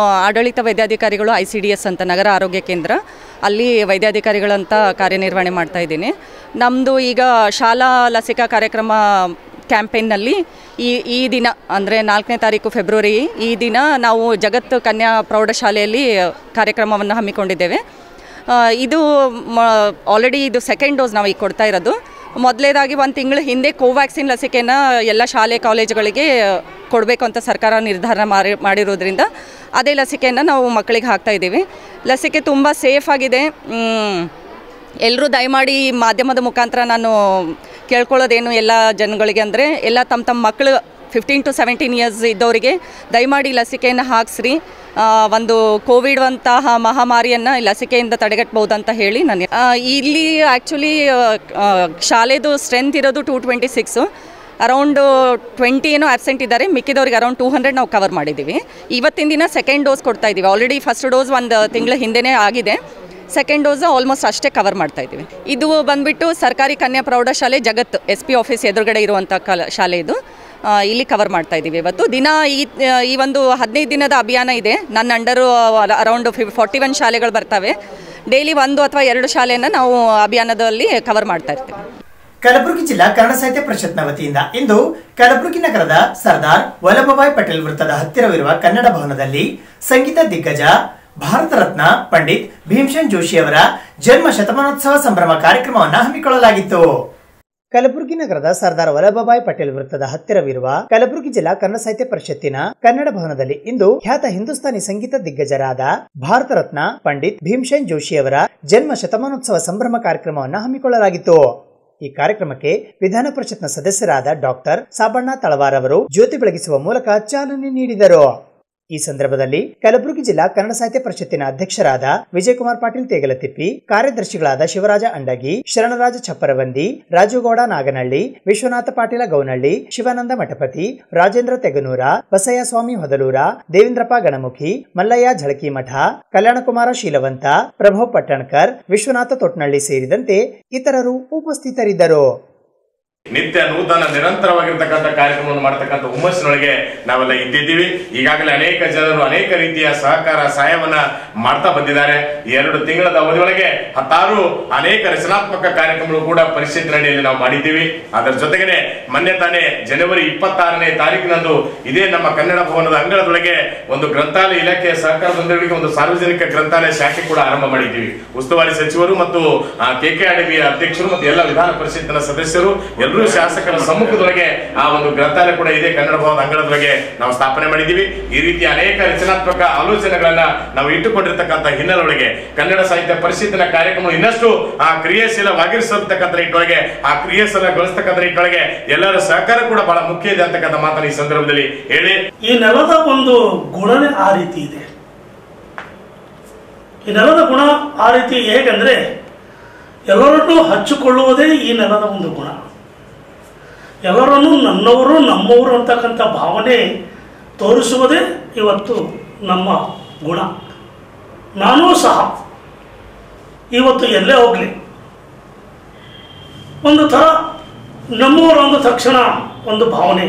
ಆಡಳಿತ ವೈದ್ಯಾಧಿಕಾರಿಗಳು ICDS ಅಂತ ನಗರ ಆರೋಗ್ಯ ಕೇಂದ್ರ, ಅಲ್ಲಿ ವೈದ್ಯಾಧಿಕಾರಿಗಳಂತ ಕಾರ್ಯನಿರ್ವಹಣೆ ಮಾಡ್ತಾ ಇದ್ದೀನಿ. ನಮ್ಮದು ಈಗ ಶಾಲಾ ಲಸಿಕಾ ಕಾರ್ಯಕ್ರಮ ಕ್ಯಾಂಪೇನ್ನಲ್ಲಿ ಈ ದಿನ ಅಂದರೆ 4ನೇ ತಾರೀಕು ಫೆಬ್ರವರಿ ಈ ದಿನ ನಾವು ಜಗತ್ ಕನ್ಯಾ ಪ್ರೌಢಶಾಲೆಯಲ್ಲಿ ಕಾರ್ಯಕ್ರಮವನ್ನು ಹಮ್ಮಿಕೊಂಡಿದ್ದೇವೆ. ಇದು ಆಲ್ರೆಡಿ ಇದು 2nd ಡೋಸ್ ನಾವು ಈಗ ಕೊಡ್ತಾ ಇರೋದು. ಮೊದಲೇದಾಗಿ 1 ತಿಂಗಳ ಹಿಂದೆ ಕೋವ್ಯಾಕ್ಸಿನ್ ಲಸಿಕೆನ ಎಲ್ಲ ಶಾಲೆ ಕಾಲೇಜುಗಳಿಗೆ ಕೊಡಬೇಕು ಅಂತ ಸರ್ಕಾರ ನಿರ್ಧಾರ ಮಾಡಿರೋದ್ರಿಂದ ಅದೇ ಲಸಿಕೆಯನ್ನು ನಾವು ಮಕ್ಕಳಿಗೆ ಹಾಕ್ತಾ ಇದ್ದೀವಿ. ಲಸಿಕೆ ತುಂಬ ಸೇಫ್ ಆಗಿದೆ. ಎಲ್ಲರೂ ದಯಮಾಡಿ ಮಾಧ್ಯಮದ ಮುಖಾಂತರ ನಾನು ಕೇಳ್ಕೊಳ್ಳೋದೇನು ಎಲ್ಲ ಜನಗಳಿಗೆ ಅಂದರೆ, ಎಲ್ಲ ತಮ್ಮ ಮಕ್ಕಳು 15 to 17 ಇಯರ್ಸ್ ಇದ್ದವರಿಗೆ ದಯಮಾಡಿ ಲಸಿಕೆಯನ್ನು ಹಾಕಿಸ್ರಿ. ಒಂದು ಕೋವಿಡ್ ಅಂತಹ ಮಹಾಮಾರಿಯನ್ನು ಲಸಿಕೆಯಿಂದ ತಡೆಗಟ್ಟಬಹುದು ಅಂತ ಹೇಳಿ ನಾನು ಇಲ್ಲಿ ಆ್ಯಕ್ಚುಲಿ ಶಾಲೆದು ಸ್ಟ್ರೆಂತ್ ಇರೋದು 226, ಅರೌಂಡ್ 20 ಏನೋ ಆಬ್ಸೆಂಟ್ ಇದ್ದಾರೆ. ಮಿಕ್ಕಿದವ್ರಿಗೆ ಅರೌಂಡ್ 200 ನಾವು ಕವರ್ ಮಾಡಿದ್ದೀವಿ. ಇವತ್ತಿನ ದಿನ 2nd ಡೋಸ್ ಕೊಡ್ತಾ ಇದ್ದೀವಿ. ಆಲ್ರೆಡಿ ಫಸ್ಟ್ ಡೋಸ್ 1 ತಿಂಗಳ ಹಿಂದೆನೇ ಆಗಿದೆ. ಸೆಕೆಂಡ್ ಡೋಸ್ ಆಲ್ಮೋಸ್ಟ್ ಅಷ್ಟೇ ಕವರ್ ಮಾಡ್ತಾ ಇದ್ದೀವಿ. ಇದು ಬಂದುಬಿಟ್ಟು ಸರ್ಕಾರಿ ಕನ್ಯಾ ಪ್ರೌಢಶಾಲೆ ಜಗತ್ SP ಆಫೀಸ್ ಎದುರುಗಡೆ ಇರುವಂಥ ಶಾಲೆ ಇದು. ಇಲ್ಲಿ ಕವರ್ ಮಾಡ್ತಾ ಇದ್ದೀವಿ ಇವತ್ತು ದಿನ. ಈ ಒಂದು 15 ದಿನದ ಅಭಿಯಾನ ಇದೆ. ನನ್ನ ಅಂಡರು ಅರೌಂಡ್ 41 ಶಾಲೆಗಳು ಬರ್ತವೆ. ಡೈಲಿ 1 ಅಥವಾ 2 ಶಾಲೆಯನ್ನು ನಾವು ಅಭಿಯಾನದಲ್ಲಿ ಕವರ್ ಮಾಡ್ತಾ ಇರ್ತೀವಿ. ಕಲಬುರಗಿ ಜಿಲ್ಲಾ ಕನ್ನಡ ಸಾಹಿತ್ಯ ಪರಿಷತ್ನ ವತಿಯಿಂದ ಇಂದು ಕಲಬುರಗಿ ನಗರದ ಸರ್ದಾರ್ ವಲ್ಲಭಭಾಯ್ ಪಟೇಲ್ ವೃತ್ತದ ಹತ್ತಿರವಿರುವ ಕನ್ನಡ ಭವನದಲ್ಲಿ ಸಂಗೀತ ದಿಗ್ಗಜ ಭಾರತ ರತ್ನ ಪಂಡಿತ್ ಭೀಮಸೇನ್ ಜೋಶಿ ಅವರ ಜನ್ಮ ಶತಮಾನೋತ್ಸವ ಸಂಭ್ರಮ ಕಾರ್ಯಕ್ರಮವನ್ನು ಹಮ್ಮಿಕೊಳ್ಳಲಾಗಿತ್ತು. ಕಲಬುರಗಿ ನಗರದ ಸರ್ದಾರ್ ವಲ್ಲಭಭಾಯ್ ಪಟೇಲ್ ವೃತ್ತದ ಹತ್ತಿರವಿರುವ ಕಲಬುರಗಿ ಜಿಲ್ಲಾ ಕನ್ನಡ ಸಾಹಿತ್ಯ ಪರಿಷತ್ತಿನ ಕನ್ನಡ ಭವನದಲ್ಲಿ ಇಂದು ಖ್ಯಾತ ಹಿಂದೂಸ್ತಾನಿ ಸಂಗೀತ ದಿಗ್ಗಜರಾದ ಭಾರತ ರತ್ನ ಪಂಡಿತ್ ಭೀಮಸೇನ್ ಜೋಶಿ ಅವರ ಜನ್ಮ ಶತಮಾನೋತ್ಸವ ಸಂಭ್ರಮ ಕಾರ್ಯಕ್ರಮವನ್ನು ಹಮ್ಮಿಕೊಳ್ಳಲಾಗಿತ್ತು. ಈ ಕಾರ್ಯಕ್ರಮಕ್ಕೆ ವಿಧಾನ ಪರಿಷತ್ನ ಸದಸ್ಯರಾದ ಡಾಕ್ಟರ್ ಸಾಬಣ್ಣ ತಳವಾರ್ ಅವರು ಜ್ಯೋತಿ ಬೆಳಗಿಸುವ ಮೂಲಕ ಚಾಲನೆ ನೀಡಿದರು. ಈ ಸಂದರ್ಭದಲ್ಲಿ ಕಲಬುರಗಿ ಜಿಲ್ಲಾ ಕನ್ನಡ ಸಾಹಿತ್ಯ ಪರಿಷತ್ತಿನ ಅಧ್ಯಕ್ಷರಾದ ವಿಜಯಕುಮಾರ್ ಪಾಟೀಲ್ ತೇಗಲತಿಪ್ಪಿ, ಕಾರ್ಯದರ್ಶಿಗಳಾದ ಶಿವರಾಜ ಅಂಡಗಿ, ಶರಣರಾಜ ಚಪ್ಪರವಂದಿ, ರಾಜುಗೌಡ ನಾಗನಹಳ್ಳಿ, ವಿಶ್ವನಾಥ ಪಾಟೀಲ ಗೌನಹಳ್ಳಿ, ಶಿವಾನಂದ ಮಠಪತಿ, ರಾಜೇಂದ್ರ ತೆಗನೂರ, ಬಸಯ್ಯ ಸ್ವಾಮಿ ಹೊದಲೂರ, ದೇವೇಂದ್ರಪ್ಪ ಗಣಮುಖಿ, ಮಲ್ಲಯ್ಯ ಝಳಕಿಮಠ, ಕಲ್ಯಾಣಕುಮಾರ ಶೀಲವಂತ, ಪ್ರಭು ಪಟ್ಟಣಕರ್, ವಿಶ್ವನಾಥ ತೊಟ್ನಳ್ಳಿ ಸೇರಿದಂತೆ ಇತರರು ಉಪಸ್ಥಿತರಿದ್ದರು. ನಿತ್ಯ ನೂತನ ನಿರಂತರವಾಗಿರ್ತಕ್ಕಂಥ ಕಾರ್ಯಕ್ರಮವನ್ನು ಮಾಡತಕ್ಕಂಥ ಹುಮ್ಮಸ್ಸಿನೊಳಗೆ ನಾವೆಲ್ಲ ಇದ್ದಿದ್ದೀವಿ. ಈಗಾಗಲೇ ಅನೇಕ ಜನರು ಅನೇಕ ರೀತಿಯ ಸಹಕಾರ ಸಹಾಯವನ್ನ ಮಾಡ್ತಾ ಬಂದಿದ್ದಾರೆ. 2 ತಿಂಗಳ ಅವಧಿಯೊಳಗೆ 10 ಅನೇಕ ರಚನಾತ್ಮಕ ಕಾರ್ಯಕ್ರಮಗಳು ಕೂಡ ಪರಿಷತ್ತಿನ ಅಡಿಯಲ್ಲಿ ನಾವು ಮಾಡಿದ್ದೀವಿ. ಅದರ ಜೊತೆಗೇನೆ ಮೊನ್ನೆ ತಾನೇ ಜನವರಿ 26ನೇ ತಾರೀಕಿನಂದು ಇದೇ ನಮ್ಮ ಕನ್ನಡ ಭವನದ ಅಂಗಳದೊಳಗೆ ಒಂದು ಗ್ರಂಥಾಲಯ ಇಲಾಖೆಯ ಸಹಕಾರದೊಂದಿಗೆ ಒಂದು ಸಾರ್ವಜನಿಕ ಗ್ರಂಥಾಲಯ ಶಾಖೆ ಕೂಡ ಆರಂಭ ಮಾಡಿದ್ದೀವಿ. ಉಸ್ತುವಾರಿ ಸಚಿವರು ಮತ್ತು KKRDBಯ ಅಧ್ಯಕ್ಷರು ಮತ್ತು ಎಲ್ಲ ವಿಧಾನ ಪರಿಷತ್ತಿನ ಸದಸ್ಯರು ಎಲ್ಲರೂ ಶಾಸಕರ ಸಮ್ಮುಖದೊಳಗೆ ಆ ಒಂದು ಗ್ರಂಥಾಲಯ ಕೂಡ ಇದೆ ಕನ್ನಡ ಭವನದ ಅಂಗಳದೊಳಗೆ ನಾವು ಸ್ಥಾಪನೆ ಮಾಡಿದ್ದೀವಿ. ಈ ರೀತಿ ಅನೇಕ ರಚನಾತ್ಮಕ ಆಲೋಚನೆಗಳನ್ನ ನಾವು ಇಟ್ಟುಕೊಂಡಿರ್ತಕ್ಕಂಥ ಹಿನ್ನೆಲೆಯೊಳಗೆ ಕನ್ನಡ ಸಾಹಿತ್ಯ ಪರಿಷತ್ತಿನ ಕಾರ್ಯಕ್ರಮ ಇನ್ನಷ್ಟು ಕ್ರಿಯಾಶೀಲವಾಗಿರಿಸತಕ್ಕಂಥ ನಿಟ್ಟೊಳಗೆ ಆ ಕ್ರಿಯಾಶೀಲಗೊಳಿಸತಕ್ಕಂಥ ನಿಟ್ಟೊಳಗೆ ಎಲ್ಲರ ಸಹಕಾರ ಕೂಡ ಬಹಳ ಮುಖ್ಯ ಇದೆ ಅಂತಕ್ಕಂಥ ಮಾತನ್ನು ಈ ಸಂದರ್ಭದಲ್ಲಿ ಹೇಳಿ, ಈ ನೆಲದ ಒಂದು ಗುಣನೇ ಆ ರೀತಿ ಇದೆ. ಈ ನೆಲದ ಗುಣ ಆ ರೀತಿ ಹೇಗಂದ್ರೆ ಎಲ್ಲರನ್ನೂ ಹಚ್ಚಿಕೊಳ್ಳುವುದೇ ಈ ನೆಲದ ಒಂದು ಗುಣ. ಎಲ್ಲರನ್ನೂ ನನ್ನವರು ನಮ್ಮವರು ಅಂತಕ್ಕಂಥ ಭಾವನೆ ತೋರಿಸುವುದೇ ಇವತ್ತು ನಮ್ಮ ಗುಣ. ನಾನೂ ಸಹ ಇವತ್ತು ಎಲ್ಲೇ ಹೋಗಲಿ ಒಂದು ಥರ ನಮ್ಮವರು ಅಂದ ತಕ್ಷಣ ಒಂದು ಭಾವನೆ.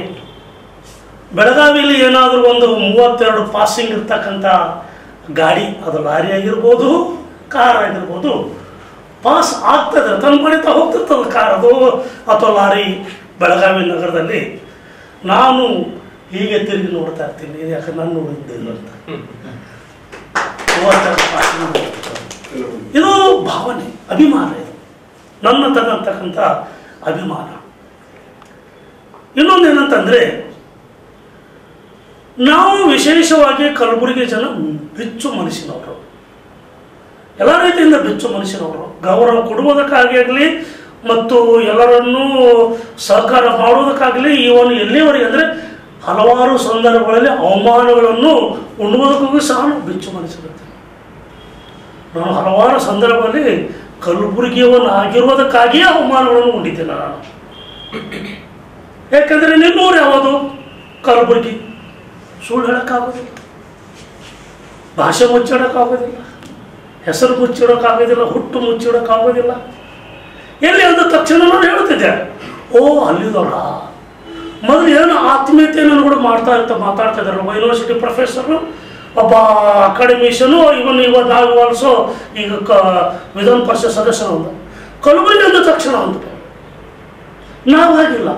ಬೆಳಗಾವಿಯಲ್ಲಿ ಏನಾದರೂ ಒಂದು 32 ಪಾಸಿಂಗ್ ಇರ್ತಕ್ಕಂಥ ಗಾಡಿ, ಅದು ಲಾರಿ ಆಗಿರ್ಬೋದು, ಕಾರ್ ಆಗಿರ್ಬೋದು, ಪಾಸ್ ಆಗ್ತದೆ, ತಂದ್ಕೊಳ್ತಾ ಹೋಗ್ತಿರ್ತದೆ ಕಾರ್ ಅದು ಅಥವಾ ಲಾರಿ. ಬೆಳಗಾವಿ ನಗರದಲ್ಲಿ ನಾನು ಹೀಗೆ ತಿರುಗಿ ನೋಡ್ತಾ ಇರ್ತೀನಿ, ಯಾಕಂದ್ರೆ ನಾನು ನೋಡಿದ್ದಿಲ್ಲ ಅಂತ. ಇದು ಭಾವನೆ, ಅಭಿಮಾನ, ಇದು ನನ್ನ ತಗಂತಕ್ಕಂಥ ಅಭಿಮಾನ. ಇನ್ನೊಂದೇನಂತಂದ್ರೆ ನಾವು ವಿಶೇಷವಾಗಿ ಕಲಬುರಗಿ ಜನ ಬಿಚ್ಚು ಮನಸ್ಸಿನವರು, ಎಲ್ಲ ರೀತಿಯಿಂದ ಬಿಚ್ಚು ಮನಸ್ಸಿನವರು. ಗೌರವ ಕೊಡುವುದಕ್ಕಾಗಿ ಆಗಲಿ ಮತ್ತು ಎಲ್ಲರನ್ನೂ ಸಹಕಾರ ಮಾಡುವುದಕ್ಕಾಗಲಿ, ಇವನು ಎಲ್ಲಿವರೆಗೆ ಅಂದರೆ ಹಲವಾರು ಸಂದರ್ಭಗಳಲ್ಲಿ ಅವಮಾನಗಳನ್ನು ಉಣ್ಣುವುದಕ್ಕೂ ಸಹ ಬಿಚ್ಚು ಮನಸ್ಸಿರುತ್ತೆ. ನಾನು ಹಲವಾರು ಸಂದರ್ಭದಲ್ಲಿ ಕಲಬುರಗಿಯವನು ಆಗಿರುವುದಕ್ಕಾಗಿಯೇ ಅವಮಾನಗಳನ್ನು ಉಂಡಿದ್ದೇನೆ ನಾನು. ಯಾಕಂದರೆ ನಿಮ್ಮೂರು ಯಾವುದು? ಕಲಬುರಗಿ. ಸುಳ್ಳು ಹೇಳೋಕ್ಕಾಗೋದಿಲ್ಲ, ಭಾಷೆ ಮುಚ್ಚಿಡೋಕ್ಕಾಗೋದಿಲ್ಲ, ಹೆಸರು ಮುಚ್ಚಿಡೋಕ್ಕಾಗೋದಿಲ್ಲ, ಹುಟ್ಟು ಮುಚ್ಚಿಡೋಕ್ಕಾಗೋದಿಲ್ಲ. ಎಲ್ಲಿ ಅಂದ ತಕ್ಷಣ ನಾನು ಹೇಳ್ತಿದ್ದೆ, ಓ ಅಲ್ಲಿದವರ ಮೊದಲು ಏನು ಆತ್ಮೀಯತೆ ನಾನು ಕೂಡ ಮಾತಾಡ್ತಾ ಇದ್ದಾರೆ. ಒಬ್ಬ ಯೂನಿವರ್ಸಿಟಿ ಪ್ರೊಫೆಸರು, ಒಬ್ಬ ಅಕಾಡೆಮಿಷನು, ನಾವು ಆಲ್ಸೋ ಈಗ ವಿಧಾನ ಪರಿಷತ್ ಸದಸ್ಯರು ಅಂತ. ಕಲಬುರಗಿ ಅಂದ ತಕ್ಷಣ ಅಂತ ನಾವು ಹಾಗಿಲ್ಲ.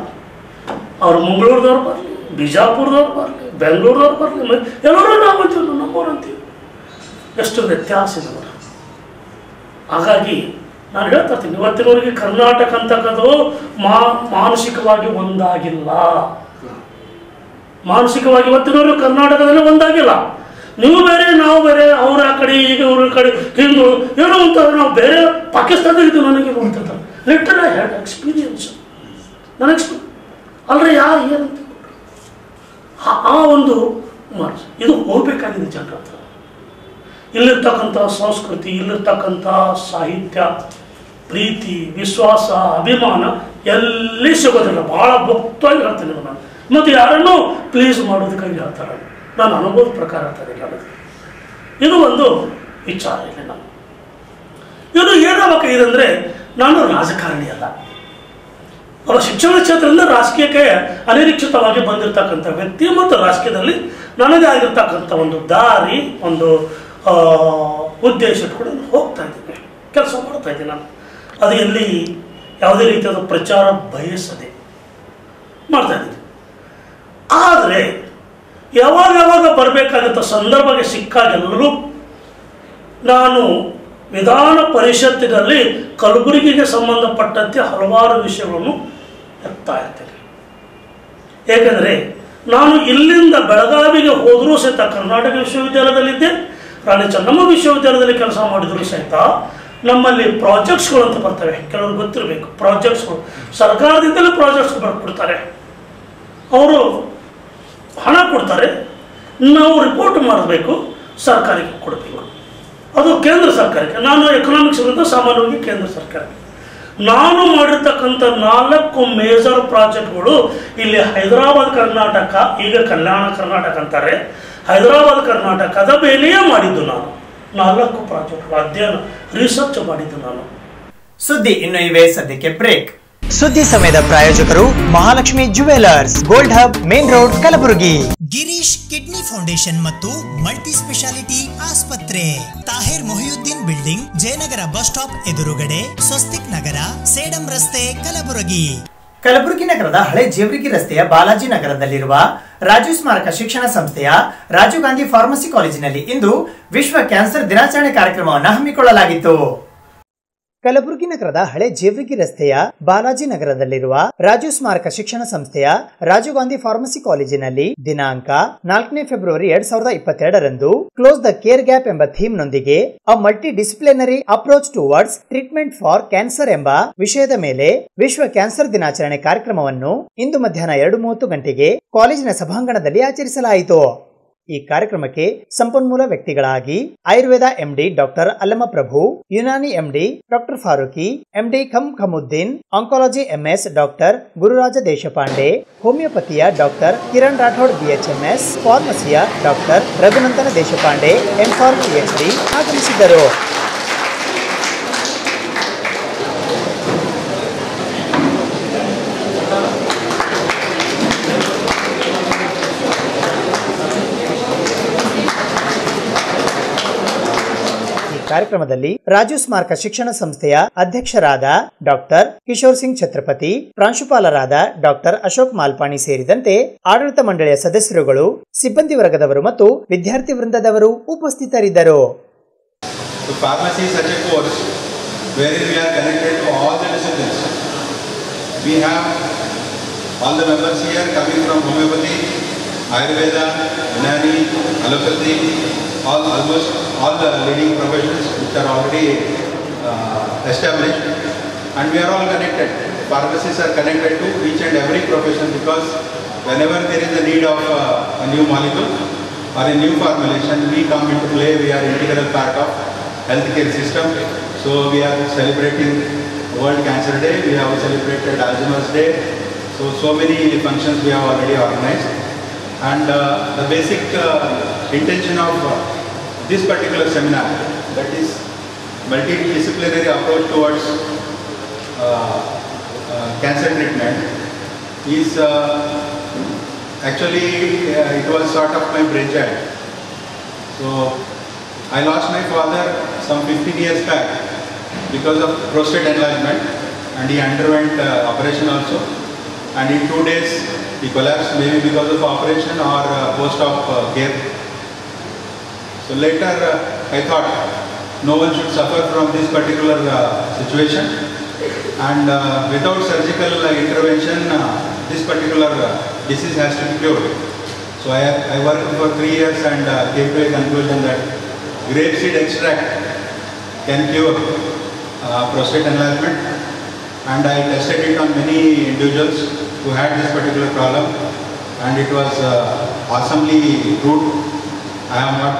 ಅವ್ರು ಮಂಗಳೂರದವ್ರು ಬರಲಿ, ಬಿಜಾಪುರದವ್ರು ಬರಲಿ, ಬೆಂಗಳೂರದವ್ರು ಬರಲಿ, ಎಲ್ಲರೂ ನಾವು ಅಂತೀವಿ, ನಮ್ಮವ್ರು ಅಂತೀವಿ. ಎಷ್ಟು ವ್ಯತ್ಯಾಸ ಇದೆ. ಹಾಗಾಗಿ ನಾನು ಹೇಳ್ತಾ ಇರ್ತೀನಿ, ಇವತ್ತಿನವರೆಗೆ ಕರ್ನಾಟಕ ಅಂತಕ್ಕದ್ದು ಮಾನಸಿಕವಾಗಿ ಒಂದಾಗಿಲ್ಲ. ಮಾನಸಿಕವಾಗಿ ಇವತ್ತಿನವರು ಕರ್ನಾಟಕದಲ್ಲಿ ಒಂದಾಗಿಲ್ಲ. ನೀವು ಬೇರೆ, ನಾವು ಬೇರೆ, ಅವ್ರ ಆ ಕಡೆ, ಈಗ ಇವ್ರ ಕಡೆ, ಹಿಂದೂ ಏನೋ ಅಂತಾರೆ. ನಾವು ಬೇರೆ ಪಾಕಿಸ್ತಾನದಲ್ಲಿ ನನಗೆ ನೋಡ್ತಿರ್ತಾರೆ. Litre I had experience. ನನಗೆ ಅಲ್ರಿ ಏನಂತ ಆ ಒಂದು ಇದು ಹೋಗ್ಬೇಕಾಗಿದೆ ಜನರ ಹತ್ರ. ಇಲ್ಲಿರ್ತಕ್ಕಂಥ ಸಂಸ್ಕೃತಿ, ಇಲ್ಲಿರ್ತಕ್ಕಂಥ ಸಾಹಿತ್ಯ, ಪ್ರೀತಿ, ವಿಶ್ವಾಸ, ಅಭಿಮಾನ ಎಲ್ಲಿ ಸಿಗೋದಿಲ್ಲ. ಭಾಳ ಭಕ್ತವಾಗಿ ಹೇಳ್ತೇನೆ ನಾನು. ಮತ್ತು ಯಾರನ್ನೂ ಪ್ಲೀಸ್ ಮಾಡೋದಕ್ಕಾಗಿ ಹೇಳ್ತಾರೆ. ನಾನು ಅನುಭವದ ಪ್ರಕಾರ ಹೇಳ್ತಾರೆ ಹೇಳೋದು. ಇದು ಒಂದು ವಿಚಾರ ಇದೆ. ನಾನು ಏನಾಗಿದೆ ಅಂದರೆ, ನಾನು ರಾಜಕಾರಣಿ ಅಲ್ಲ, ಅವರ ಶಿಕ್ಷಣ ಕ್ಷೇತ್ರದಿಂದ ರಾಜಕೀಯಕ್ಕೆ ಅನಿರೀಕ್ಷಿತವಾಗಿ ಬಂದಿರತಕ್ಕಂಥ ವ್ಯಕ್ತಿ ಮತ್ತು ರಾಜಕೀಯದಲ್ಲಿ ನನಗೆ ಆಗಿರ್ತಕ್ಕಂಥ ಒಂದು ದಾರಿ, ಒಂದು ಉದ್ದೇಶ ಇಟ್ಕೊಂಡು ಹೋಗ್ತಾ ಇದ್ದೀನಿ, ಕೆಲಸ ಮಾಡ್ತಾ ಇದ್ದೀನಿ. ನಾನು ಅದು ಎಲ್ಲಿ ಯಾವುದೇ ರೀತಿಯಾದ ಪ್ರಚಾರ ಬಯಸದೆ ಮಾಡ್ತಾ ಇದ್ದೀನಿ. ಆದರೆ ಯಾವಾಗ ಬರಬೇಕಾದಂಥ ಸಂದರ್ಭಕ್ಕೆ ಸಿಕ್ಕಾಗೆಲ್ಲರೂ ನಾನು ವಿಧಾನ ಪರಿಷತ್ತಿನಲ್ಲಿ ಕಲಬುರಗಿಗೆ ಸಂಬಂಧಪಟ್ಟಂತೆ ಹಲವಾರು ವಿಷಯಗಳನ್ನು ಎತ್ತಾ ಇರ್ತೇನೆ. ಏಕೆಂದರೆ ನಾನು ಇಲ್ಲಿಂದ ಬೆಳಗಾವಿಗೆ ಹೋದರೂ ಸಹಿತ ಕರ್ನಾಟಕ ವಿಶ್ವವಿದ್ಯಾಲಯದಲ್ಲಿದ್ದೆ, ರಾಣಿ ಚೆನ್ನಮ್ಮ ವಿಶ್ವವಿದ್ಯಾಲಯದಲ್ಲಿ ಕೆಲಸ ಮಾಡಿದರೂ ಸಹಿತ ನಮ್ಮಲ್ಲಿ ಪ್ರಾಜೆಕ್ಟ್ಸ್ಗಳು ಅಂತ ಬರ್ತವೆ, ಕೆಲವರು ಗೊತ್ತಿರಬೇಕು. ಪ್ರಾಜೆಕ್ಟ್ಸ್ಗಳು ಸರ್ಕಾರದಿಂದಲೇ ಪ್ರಾಜೆಕ್ಟ್ಸ್ ಬರ್ಕೊಡ್ತಾರೆ, ಅವರು ಹಣ ಕೊಡ್ತಾರೆ, ನಾವು ರಿಪೋರ್ಟ್ ಮಾಡಬೇಕು, ಸರ್ಕಾರಕ್ಕೆ ಕೊಡಬೇಕು. ಅದು ಕೇಂದ್ರ ಸರ್ಕಾರಕ್ಕೆ. ನಾನು ಎಕನಾಮಿಕ್ಸ್ಗಿಂತ ಸಾಮಾನ್ಯವಾಗಿ ಕೇಂದ್ರ ಸರ್ಕಾರಕ್ಕೆ. ನಾನು ಮಾಡಿರ್ತಕ್ಕಂಥ 4 ಮೇಜರ್ ಪ್ರಾಜೆಕ್ಟ್ಗಳು ಇಲ್ಲಿ ಹೈದರಾಬಾದ್ ಕರ್ನಾಟಕ, ಈಗ ಕಲ್ಯಾಣ ಕರ್ನಾಟಕ ಅಂತಾರೆ, ಹೈದರಾಬಾದ್ ಕರ್ನಾಟಕದ ಮೇಲೆಯೇ ಮಾಡಿದ್ದು. ನಾನು 4 ಪ್ರಾಜೆಕ್ಟ್ಗಳು ಅಧ್ಯಯನ ರಿಸರ್ಚ್ ಮಾಡಿದ್ದು ನಾನು. ಸುದ್ದಿ ಇನ್ನು ಇವೆ, ಸದ್ಯಕ್ಕೆ ಬ್ರೇಕ್. ಸುದ್ದಿ ಸಮಯದ ಪ್ರಾಯೋಜಕರು Mahalakshmi jewellers, gold hub, main road, Kalaburagi. Girish kidney foundation ಮತ್ತು ಮಲ್ಟಿ ಸ್ಪೆಷಾಲಿಟಿ ಆಸ್ಪತ್ರೆ, Tahir Mohiuddin building, Jayanagar bus stop ಎದುರುಗಡೆ, ಸ್ವಸ್ತಿಕ್ ನಗರ, ಸೇಡಂ ರಸ್ತೆ, ಕಲಬುರಗಿ. ಕಲಬುರಗಿ ನಗರದ ಹಳೆ ಜೇವರ್ಗಿ ರಸ್ತೆಯ ಬಾಲಾಜಿ ನಗರದಲ್ಲಿರುವ ರಾಜೀವ್ ಸ್ಮಾರಕ ಶಿಕ್ಷಣ ಸಂಸ್ಥೆಯ ರಾಜೀವ್ ಗಾಂಧಿ ಫಾರ್ಮಸಿ ಕಾಲೇಜಿನಲ್ಲಿ ಇಂದು ವಿಶ್ವ ಕ್ಯಾನ್ಸರ್ ದಿನಾಚರಣೆ ಕಾರ್ಯಕ್ರಮವನ್ನು ಹಮ್ಮಿಕೊಳ್ಳಲಾಗಿತ್ತು. ಕಲಬುರಗಿ ನಗರದ ಹಳೆ ಜೇವರ್ಗಿ ರಸ್ತೆಯ ಬಾಲಾಜಿ ನಗರದಲ್ಲಿರುವ ರಾಜೀವ್ ಸ್ಮಾರಕ ಶಿಕ್ಷಣ ಸಂಸ್ಥೆಯ ರಾಜೀವ್ ಗಾಂಧಿ ಫಾರ್ಮಸಿ ಕಾಲೇಜಿನಲ್ಲಿ ದಿನಾಂಕ 4ನೇ ಫೆಬ್ರವರಿ 2022ರಂದು ಕ್ಲೋಸ್ ದ ಕೇರ್ ಗ್ಯಾಪ್ ಎಂಬ ಥೀಮ್ ನೊಂದಿಗೆ a multi disciplinary approach towards treatment for cancer ಎಂಬ ವಿಷಯದ ಮೇಲೆ ವಿಶ್ವ ಕ್ಯಾನ್ಸರ್ ದಿನಾಚರಣೆ ಕಾರ್ಯಕ್ರಮವನ್ನು ಇಂದು ಮಧ್ಯಾಹ್ನ 2:30 ಗಂಟೆಗೆ ಕಾಲೇಜಿನ ಸಭಾಂಗಣದಲ್ಲಿ ಆಚರಿಸಲಾಯಿತು. ಈ ಕಾರ್ಯಕ್ರಮಕ್ಕೆ ಸಂಪನ್ಮೂಲ ವ್ಯಕ್ತಿಗಳಾಗಿ Ayurveda MD doctor Allama Prabhu, Unani MD doctor Farooqui, MD Khamuddin, oncology MS doctor Gururaja Deshpande, ಹೋಮಿಯೋಪತಿಯ ಡಾಕ್ಟರ್ ಕಿರಣ್ ರಾಠೋಡ್ ಬಿಎಚ್ಎಂಎಸ್, ಫಾರ್ಮಸಿಯ doctor Raghunandana Deshpande MPharm PhD ಆಗಮಿಸಿದ್ದರು. ಕಾರ್ಯಕ್ರಮದಲ್ಲಿ ರಾಜೀವ್ ಸ್ಮಾರಕ ಶಿಕ್ಷಣ ಸಂಸ್ಥೆಯ ಅಧ್ಯಕ್ಷರಾದ ಡಾಕ್ಟರ್ ಕಿಶೋರ್ ಸಿಂಗ್ ಛತ್ರಪತಿ, ಪ್ರಾಂಶುಪಾಲರಾದ ಡಾಕ್ಟರ್ ಅಶೋಕ್ ಮಾಲ್ಪಾಣಿ ಸೇರಿದಂತೆ ಆಡಳಿತ ಮಂಡಳಿಯ ಸದಸ್ಯರುಗಳು, ಸಿಬ್ಬಂದಿ ವರ್ಗದವರು ಮತ್ತು ವಿದ್ಯಾರ್ಥಿ ವೃಂದದವರು ಉಪಸ್ಥಿತರಿದ್ದರು. Ayurveda, Unani, Allopathy, almost all the leading professions which are already established, and we are all connected. Pharmacists are connected to each and every profession, because whenever there is a need of a new molecule or a new formulation, we come into play. We are integral part of healthcare system. So we are celebrating World Cancer Day. We have celebrated Alzheimer's Day. So many functions we have already organized. And the basic intention of this particular seminar, that is multidisciplinary approach towards cancer treatment, is actually it was sort of my brainchild. So I lost my father some 15 years back because of prostate enlargement, and he underwent operation also, and in 2 days he collapsed, maybe because of operation or post-op care. So later I thought no one should suffer from this particular situation, and without surgical intervention this particular disease has to be cured. So I worked for 3 years and came to a conclusion that grapeseed extract can cure prostate enlargement, and I tested it on many individuals who had this particular problem, and it was awesomely good. I have got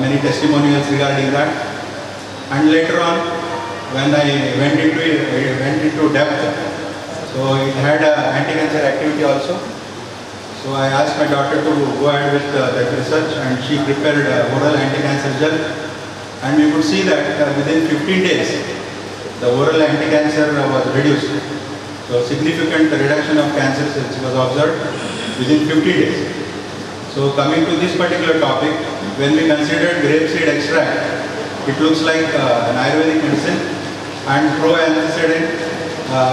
many testimonials regarding that. And later on, when I went into depth, so it had anti-cancer activity also. So I asked my daughter to go ahead with that research, and she prepared oral anti-cancer gel, and we could see that within 15 days the oral anti-cancer was reduced. So significant reduction of cancer cells was observed within 50 days. So coming to this particular topic, when we considered grapeseed extract, it looks like an Ayurvedic medicine, and pro-ancestrin,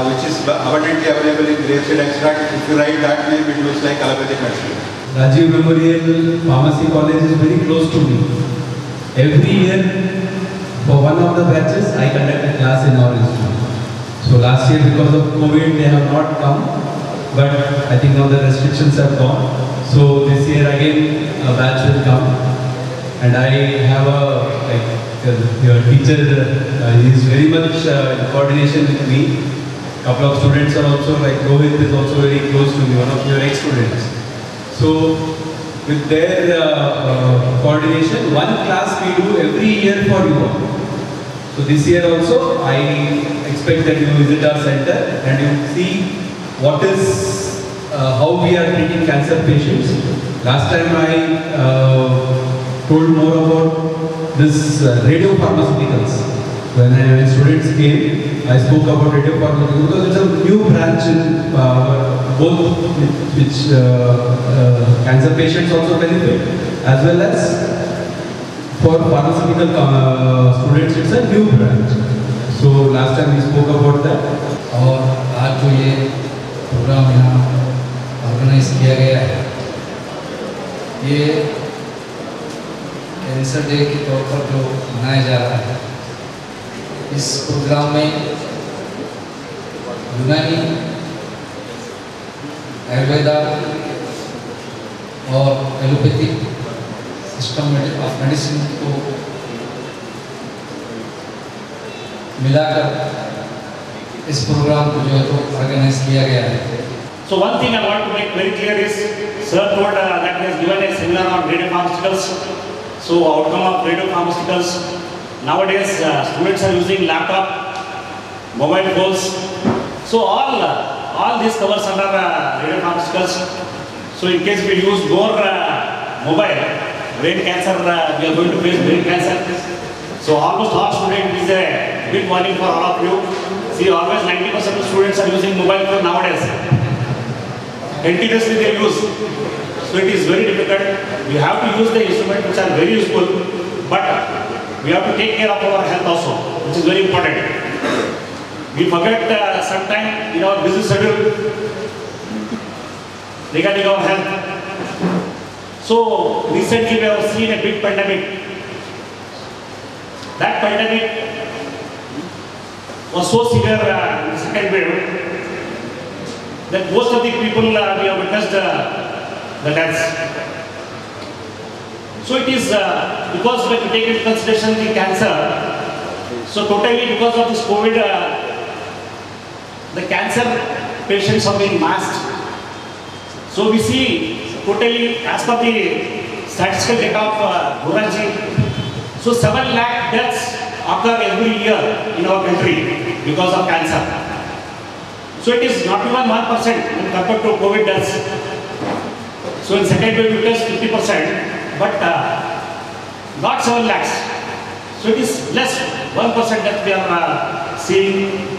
which is abundantly available in grapeseed extract. If you write that name, it looks like allopathic medicine. Rajiv Memorial Pharmacy College is very close to me. Every year, for one of the batches, I conduct a class in our institute. So last year, because of COVID, they have not come, but I think now the restrictions have gone. So this year again, a batch will come, and I have your teacher. He is very much in coordination with me. Couple of students are also Rohit is also very close to me, one of your ex-students. So with their coordination, one class we do every year for you all. So this year also, I expect that you visit our center and you see what is, how we are treating cancer patients. Last time I told more about this radiopharmaceuticals. When students came, I spoke about radiopharmaceuticals because it's a new branch in both which cancer patients also benefit, as well as for pharmaceutical students, it's a new branch. So last time we spoke about that. और आज जो ये प्रोग्राम यहाँ ऑर्गेनाइज किया गया है, ये कैंसर डे के तौर पर जो मनाया जा रहा है, इस प्रोग्राम में यूनानी, आयुर्वेदा और एलोपैथिक सिस्टम ऑफ मेडिसिन को मिलाकर इस प्रोग्राम को जो है तो ऑर्गेनाइज किया गया है. So one thing I want to make very clear is, sir told that he has given a seminar on radiopharmaceuticals. So outcome of radiopharmaceuticals, nowadays students are using laptop, mobile phones. So all this covers under radiopharmaceuticals. So in case we use more mobile, brain cancer, we are going to face brain cancer. So almost all students is a big warning for all of you. See, always 90% of students are using mobile phone nowadays. Continuously they use. So it is very difficult. We have to use the instruments which are very useful, but we have to take care of our health also, which is very important. We forget sometimes in our busy schedule regarding our health. So recently we have seen a big pandemic. That pandemic was so severe in the second wave that most of the people we have witnessed the deaths. So it is because when we take into consideration the cancer, so totally because of this COVID, the cancer patients are being masked. So we see totally, as per the statistical data of Guranji, so 7 lakh deaths occur every year in our country because of cancer. So it is not even 1% when compared to COVID deaths. So in second wave it is 50%, but not 7 lakhs. So it is less 1% that we are seeing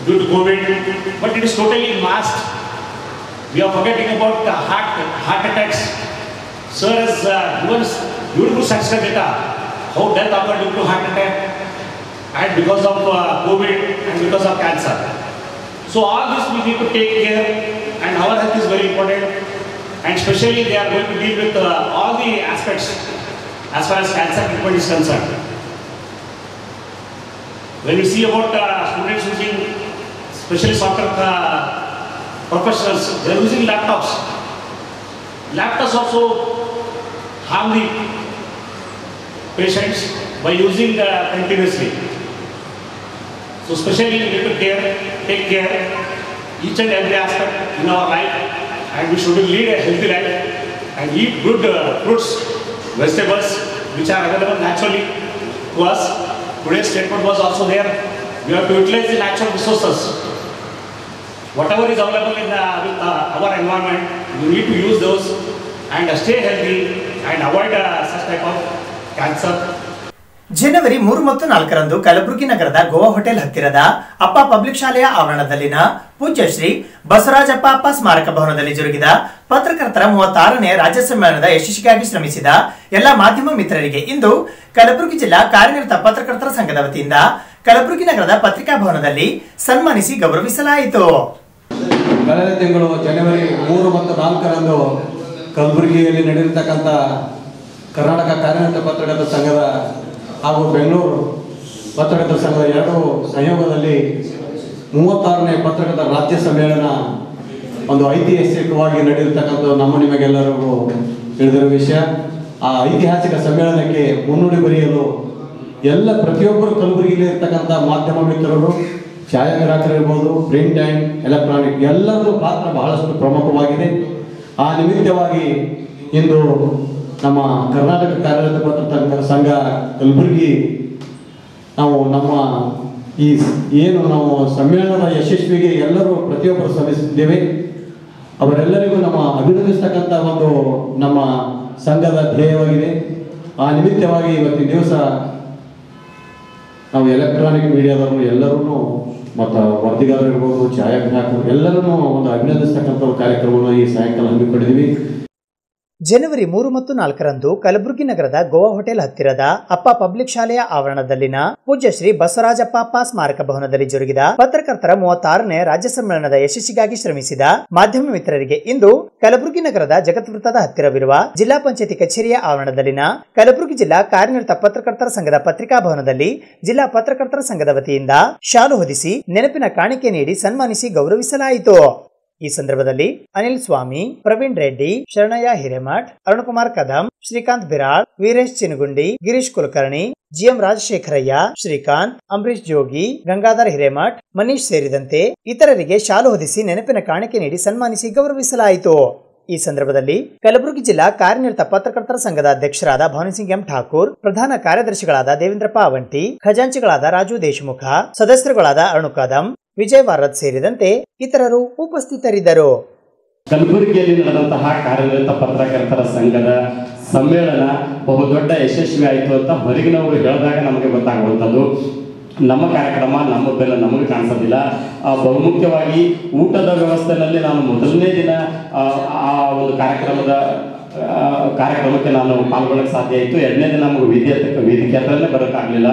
due to COVID, but it is totally masked. We are forgetting about heart attacks. Sir has given us beautiful statistical data how death occurred due to heart attack and because of COVID and because of cancer. So all this we need to take care, and our health is very important, and especially they are going to deal with all the aspects as far as cancer treatment is concerned. When we see about students using, especially software professionals, they are using laptops. Laptops also harm the patients by using continuously. So especially we need to take care each and every aspect in our life, and we should lead a healthy life and eat good fruits, vegetables which are available naturally to us. Today's statement was also there. We have to utilize the natural resources. Whatever is available in our environment, we need to use those and stay healthy and avoid such type of cancer. ಜನವರಿ 3 ಮತ್ತು 4ರಂದು ಕಲಬುರಗಿ ನಗರದ ಗೋವಾ ಹೋಟೆಲ್ ಹತ್ತಿರದ ಅಪ್ಪ ಪಬ್ಲಿಕ್ ಶಾಲೆಯ ಆವರಣದಲ್ಲಿನ ಪೂಜ್ಯ ಶ್ರೀ ಬಸವರಾಜಪ್ಪ ಅಪ್ಪ ಸ್ಮಾರಕ ಭವನದಲ್ಲಿ ಜರುಗಿದ ಪತ್ರಕರ್ತರ 36ನೇ ರಾಜ್ಯ ಸಮ್ಮೇಳನದ ಯಶಸ್ಸಿಗಾಗಿ ಶ್ರಮಿಸಿದ ಎಲ್ಲ ಮಾಧ್ಯಮ ಮಿತ್ರರಿಗೆ ಇಂದು ಕಲಬುರಗಿ ಜಿಲ್ಲಾ ಕಾರ್ಯನಿರತ ಪತ್ರಕರ್ತರ ಸಂಘದ ವತಿಯಿಂದ ಕಲಬುರಗಿ ನಗರದ ಪತ್ರಿಕಾ ಭವನದಲ್ಲಿ ಸನ್ಮಾನಿಸಿ ಗೌರವಿಸಲಾಯಿತು. ಕಳೆದ ತಿಂಗಳು ಜನವರಿ 3 ಮತ್ತು 4ರಂದು ಕಲಬುರಗಿಯಲ್ಲಿ ನಡೆದಿರತಕ್ಕಂಥ ಕರ್ನಾಟಕ ಕಾರ್ಯನಿರತ ಪತ್ರಕರ್ತರ ಸಂಘದ ಹಾಗೂ ಬೆಂಗಳೂರು ಪತ್ರಕರ್ತರ ಸಂಘದ ಎರಡೂ ಸಹಯೋಗದಲ್ಲಿ 36ನೇ ಪತ್ರಕರ್ತರ ರಾಜ್ಯ ಸಮ್ಮೇಳನ ಒಂದು ಐತಿಹಾಸಿಕವಾಗಿ ನಡೆದಿರ್ತಕ್ಕಂಥ ನಿಮಗೆಲ್ಲರಿಗೂ ತಿಳಿದಿರುವ ವಿಷಯ. ಆ ಐತಿಹಾಸಿಕ ಸಮ್ಮೇಳನಕ್ಕೆ ಮುನ್ನುಡಿ ಬರೆಯಲು ಪ್ರತಿಯೊಬ್ಬರು ಕಲಬುರಗಿಯಲ್ಲಿ ಇರ್ತಕ್ಕಂಥ ಮಾಧ್ಯಮ ಮಿತ್ರರು, ಛಾಯಾಗ್ರಾಹಕರಿರ್ಬೋದು, ಪ್ರಿಂಟ್ ಆ್ಯಂಡ್ ಎಲೆಕ್ಟ್ರಾನಿಕ್ ಎಲ್ಲರದ್ದು ಪಾತ್ರ ಬಹಳಷ್ಟು ಪ್ರಮುಖವಾಗಿದೆ. ಆ ನಿಮಿತ್ತವಾಗಿ ಇಂದು ನಮ್ಮ ಕರ್ನಾಟಕ ಕಾರ್ಯನಿರತ ಪತ್ರಕರ್ತರ ಸಂಘ ಕಲಬುರಗಿ ನಾವು ನಮ್ಮ ನಾವು ಸಮ್ಮೇಳನದ ಯಶಸ್ವಿಗೆ ಎಲ್ಲರೂ ಪ್ರತಿಯೊಬ್ಬರು ಶ್ರಮಿಸಿದ್ದೇವೆ. ಅವರೆಲ್ಲರಿಗೂ ನಮ್ಮ ಅಭಿನಂದಿಸ್ತಕ್ಕಂಥ ಒಂದು ನಮ್ಮ ಸಂಘದ ಧ್ಯೇಯವಾಗಿದೆ. ಆ ನಿಮಿತ್ತವಾಗಿ ಇವತ್ತಿನ ದಿವಸ ನಾವು ಎಲೆಕ್ಟ್ರಾನಿಕ್ ಮೀಡಿಯಾದವರು ಎಲ್ಲರೂ ಮತ್ತು ವರದಿಗಾರರು ಇರ್ಬೋದು, ಛಾಯಾಗ್ರಾಹಕರು ಎಲ್ಲರೂ ಒಂದು ಅಭಿನಂದಿಸ್ತಕ್ಕಂಥ ಕಾರ್ಯಕ್ರಮವನ್ನು ಈ ಸಾಯಂಕಾಲ ಹಮ್ಮಿಕೊಂಡಿದ್ದೀವಿ. ಜನವರಿ 3 ಮತ್ತು 4ರಂದು ಕಲಬುರಗಿ ನಗರದ ಗೋವಾ ಹೋಟೆಲ್ ಹತ್ತಿರದ ಅಪ್ಪ ಪಬ್ಲಿಕ್ ಶಾಲೆಯ ಆವರಣದಲ್ಲಿನ ಪೂಜ್ಯ ಶ್ರೀ ಬಸವರಾಜಪ್ಪ ಅಪ್ಪ ಸ್ಮಾರಕ ಭವನದಲ್ಲಿ ಜರುಗಿದ ಪತ್ರಕರ್ತರ 36ನೇ ರಾಜ್ಯ ಸಮ್ಮೇಳನದ ಯಶಸ್ಸಿಗಾಗಿ ಶ್ರಮಿಸಿದ ಮಾಧ್ಯಮ ಮಿತ್ರರಿಗೆ ಇಂದು ಕಲಬುರಗಿ ನಗರದ ಜಗತ್ ವೃತ್ತದ ಹತ್ತಿರವಿರುವ ಜಿಲ್ಲಾ ಪಂಚಾಯತಿ ಕಚೇರಿಯ ಆವರಣದಲ್ಲಿನ ಕಲಬುರಗಿ ಜಿಲ್ಲಾ ಕಾರ್ಯನಿರತ ಪತ್ರಕರ್ತರ ಸಂಘದ ಪತ್ರಿಕಾ ಭವನದಲ್ಲಿ ಜಿಲ್ಲಾ ಪತ್ರಕರ್ತರ ಸಂಘದ ವತಿಯಿಂದ ಶಾಲು ಹೊದಿಸಿ ನೆನಪಿನ ಕಾಣಿಕೆ ನೀಡಿ ಸನ್ಮಾನಿಸಿ ಗೌರವಿಸಲಾಯಿತು. ಈ ಸಂದರ್ಭದಲ್ಲಿ ಅನಿಲ್ ಸ್ವಾಮಿ, ಪ್ರವೀಣ್ ರೆಡ್ಡಿ, ಶರಣಯ್ಯ ಹಿರೇಮಠ್, ಅರುಣಕುಮಾರ್ ಕದಂ, ಶ್ರೀಕಾಂತ್ ಬಿರಾಳ್, ವೀರೇಶ್ ಚಿನಗುಂಡಿ, ಗಿರೀಶ್ ಕುಲಕರ್ಣಿ, ಜಿಎಂ ರಾಜಶೇಖರಯ್ಯ, ಶ್ರೀಕಾಂತ್, ಅಂಬರೀಶ್ ಜೋಗಿ, ಗಂಗಾಧರ್ ಹಿರೇಮಠ್, ಮನೀಶ್ ಸೇರಿದಂತೆ ಇತರರಿಗೆ ಶಾಲು ಹೊದಿಸಿ ನೆನಪಿನ ಕಾಣಿಕೆ ನೀಡಿ ಸನ್ಮಾನಿಸಿ ಗೌರವಿಸಲಾಯಿತು. ಈ ಸಂದರ್ಭದಲ್ಲಿ ಕಲಬುರಗಿ ಜಿಲ್ಲಾ ಕಾರ್ಯನಿರತ ಪತ್ರಕರ್ತರ ಸಂಘದ ಅಧ್ಯಕ್ಷರಾದ ಭಾನುಸಿಂಗ್ ಎಂ ಠಾಕೂರ್, ಪ್ರಧಾನ ಕಾರ್ಯದರ್ಶಿಗಳಾದ ದೇವೇಂದ್ರಪ್ಪ ಅವಂಟಿ, ಖಜಾಂಚಿಗಳಾದ ರಾಜು ದೇಶಮುಖ, ಸದಸ್ಯರುಗಳಾದ ಅರುಣ್ ಕದಂ, ವಿಜಯ್ ವಾರದ್ ಸೇರಿದಂತೆ ಇತರರು ಉಪಸ್ಥಿತರಿದ್ದರು. ಕಲಬುರಗಿಯಲ್ಲಿ ನಡೆದಂತಹ ಕಾರ್ಯನಿರತ ಪತ್ರಕರ್ತರ ಸಂಘದ ಸಮ್ಮೇಳನ ಬಹುದೊಡ್ಡ ಯಶಸ್ವಿ ಆಯಿತು ಅಂತ ಹೊರಗಿನವರು ಹೇಳಿದಾಗ ನಮಗೆ ಗೊತ್ತಾಗುವಂಥದ್ದು. ನಮ್ಮ ಕಾರ್ಯಕ್ರಮ ನಮ್ಮ ಬೆಲೆ ನಮಗೆ ಕಾಣಿಸೋದಿಲ್ಲ. ಬಹುಮುಖ್ಯವಾಗಿ ಊಟದ ವ್ಯವಸ್ಥೆಯಲ್ಲಿ ನಾನು ಮೊದಲನೇ ದಿನ ಆ ಒಂದು ಕಾರ್ಯಕ್ರಮಕ್ಕೆ ನಾನು ಪಾಲ್ಗೊಳ್ಳಕ್ಕೆ ಸಾಧ್ಯ ಆಯಿತು. ಎರಡನೇ ದಿನ ನಮಗೆ ವೇದಿಕೆ ಹತ್ರನೇ ಬರೋಕ್ಕಾಗಲಿಲ್ಲ.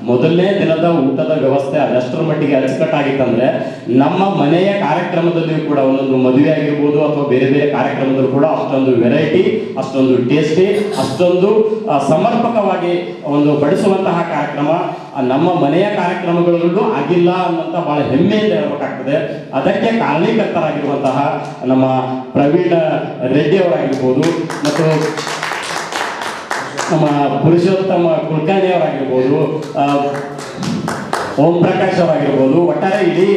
ಮೊದಲನೇ ದಿನದ ಊಟದ ವ್ಯವಸ್ಥೆ ಅದಷ್ಟರ ಮಟ್ಟಿಗೆ ಅಚ್ಚುಕಟ್ಟಾಗಿತ್ತಂದರೆ ನಮ್ಮ ಮನೆಯ ಕಾರ್ಯಕ್ರಮದಲ್ಲಿಯೂ ಕೂಡ ಒಂದೊಂದು ಮದುವೆ ಆಗಿರ್ಬೋದು ಅಥವಾ ಬೇರೆ ಬೇರೆ ಕಾರ್ಯಕ್ರಮದಲ್ಲೂ ಕೂಡ ಅಷ್ಟೊಂದು ವೆರೈಟಿ, ಅಷ್ಟೊಂದು ಟೇಸ್ಟಿ, ಅಷ್ಟೊಂದು ಸಮರ್ಪಕವಾಗಿ ಒಂದು ಬಡಿಸುವಂತಹ ಕಾರ್ಯಕ್ರಮ ನಮ್ಮ ಮನೆಯ ಕಾರ್ಯಕ್ರಮಗಳಲ್ಲೂ ಆಗಿಲ್ಲ ಅನ್ನೋಂಥ ಭಾಳ ಹೆಮ್ಮೆಯಿಂದ ಹೇಳಬೇಕಾಗ್ತದೆ. ಅದಕ್ಕೆ ಕಾರಣೀಕರ್ತರಾಗಿರುವಂತಹ ನಮ್ಮ ಪ್ರವೀಣ್ ರೆಡ್ಡಿ ಅವರಾಗಿರ್ಬೋದು ಮತ್ತು ನಮ್ಮ ಪುರುಷೋತ್ತಮ ಕುಲಕರ್ಣಿ ಅವರಾಗಿರ್ಬೋದು, ಓಂ ಪ್ರಕಾಶ್ ಅವರಾಗಿರ್ಬೋದು, ಒಟ್ಟಾರೆ ಇಡೀ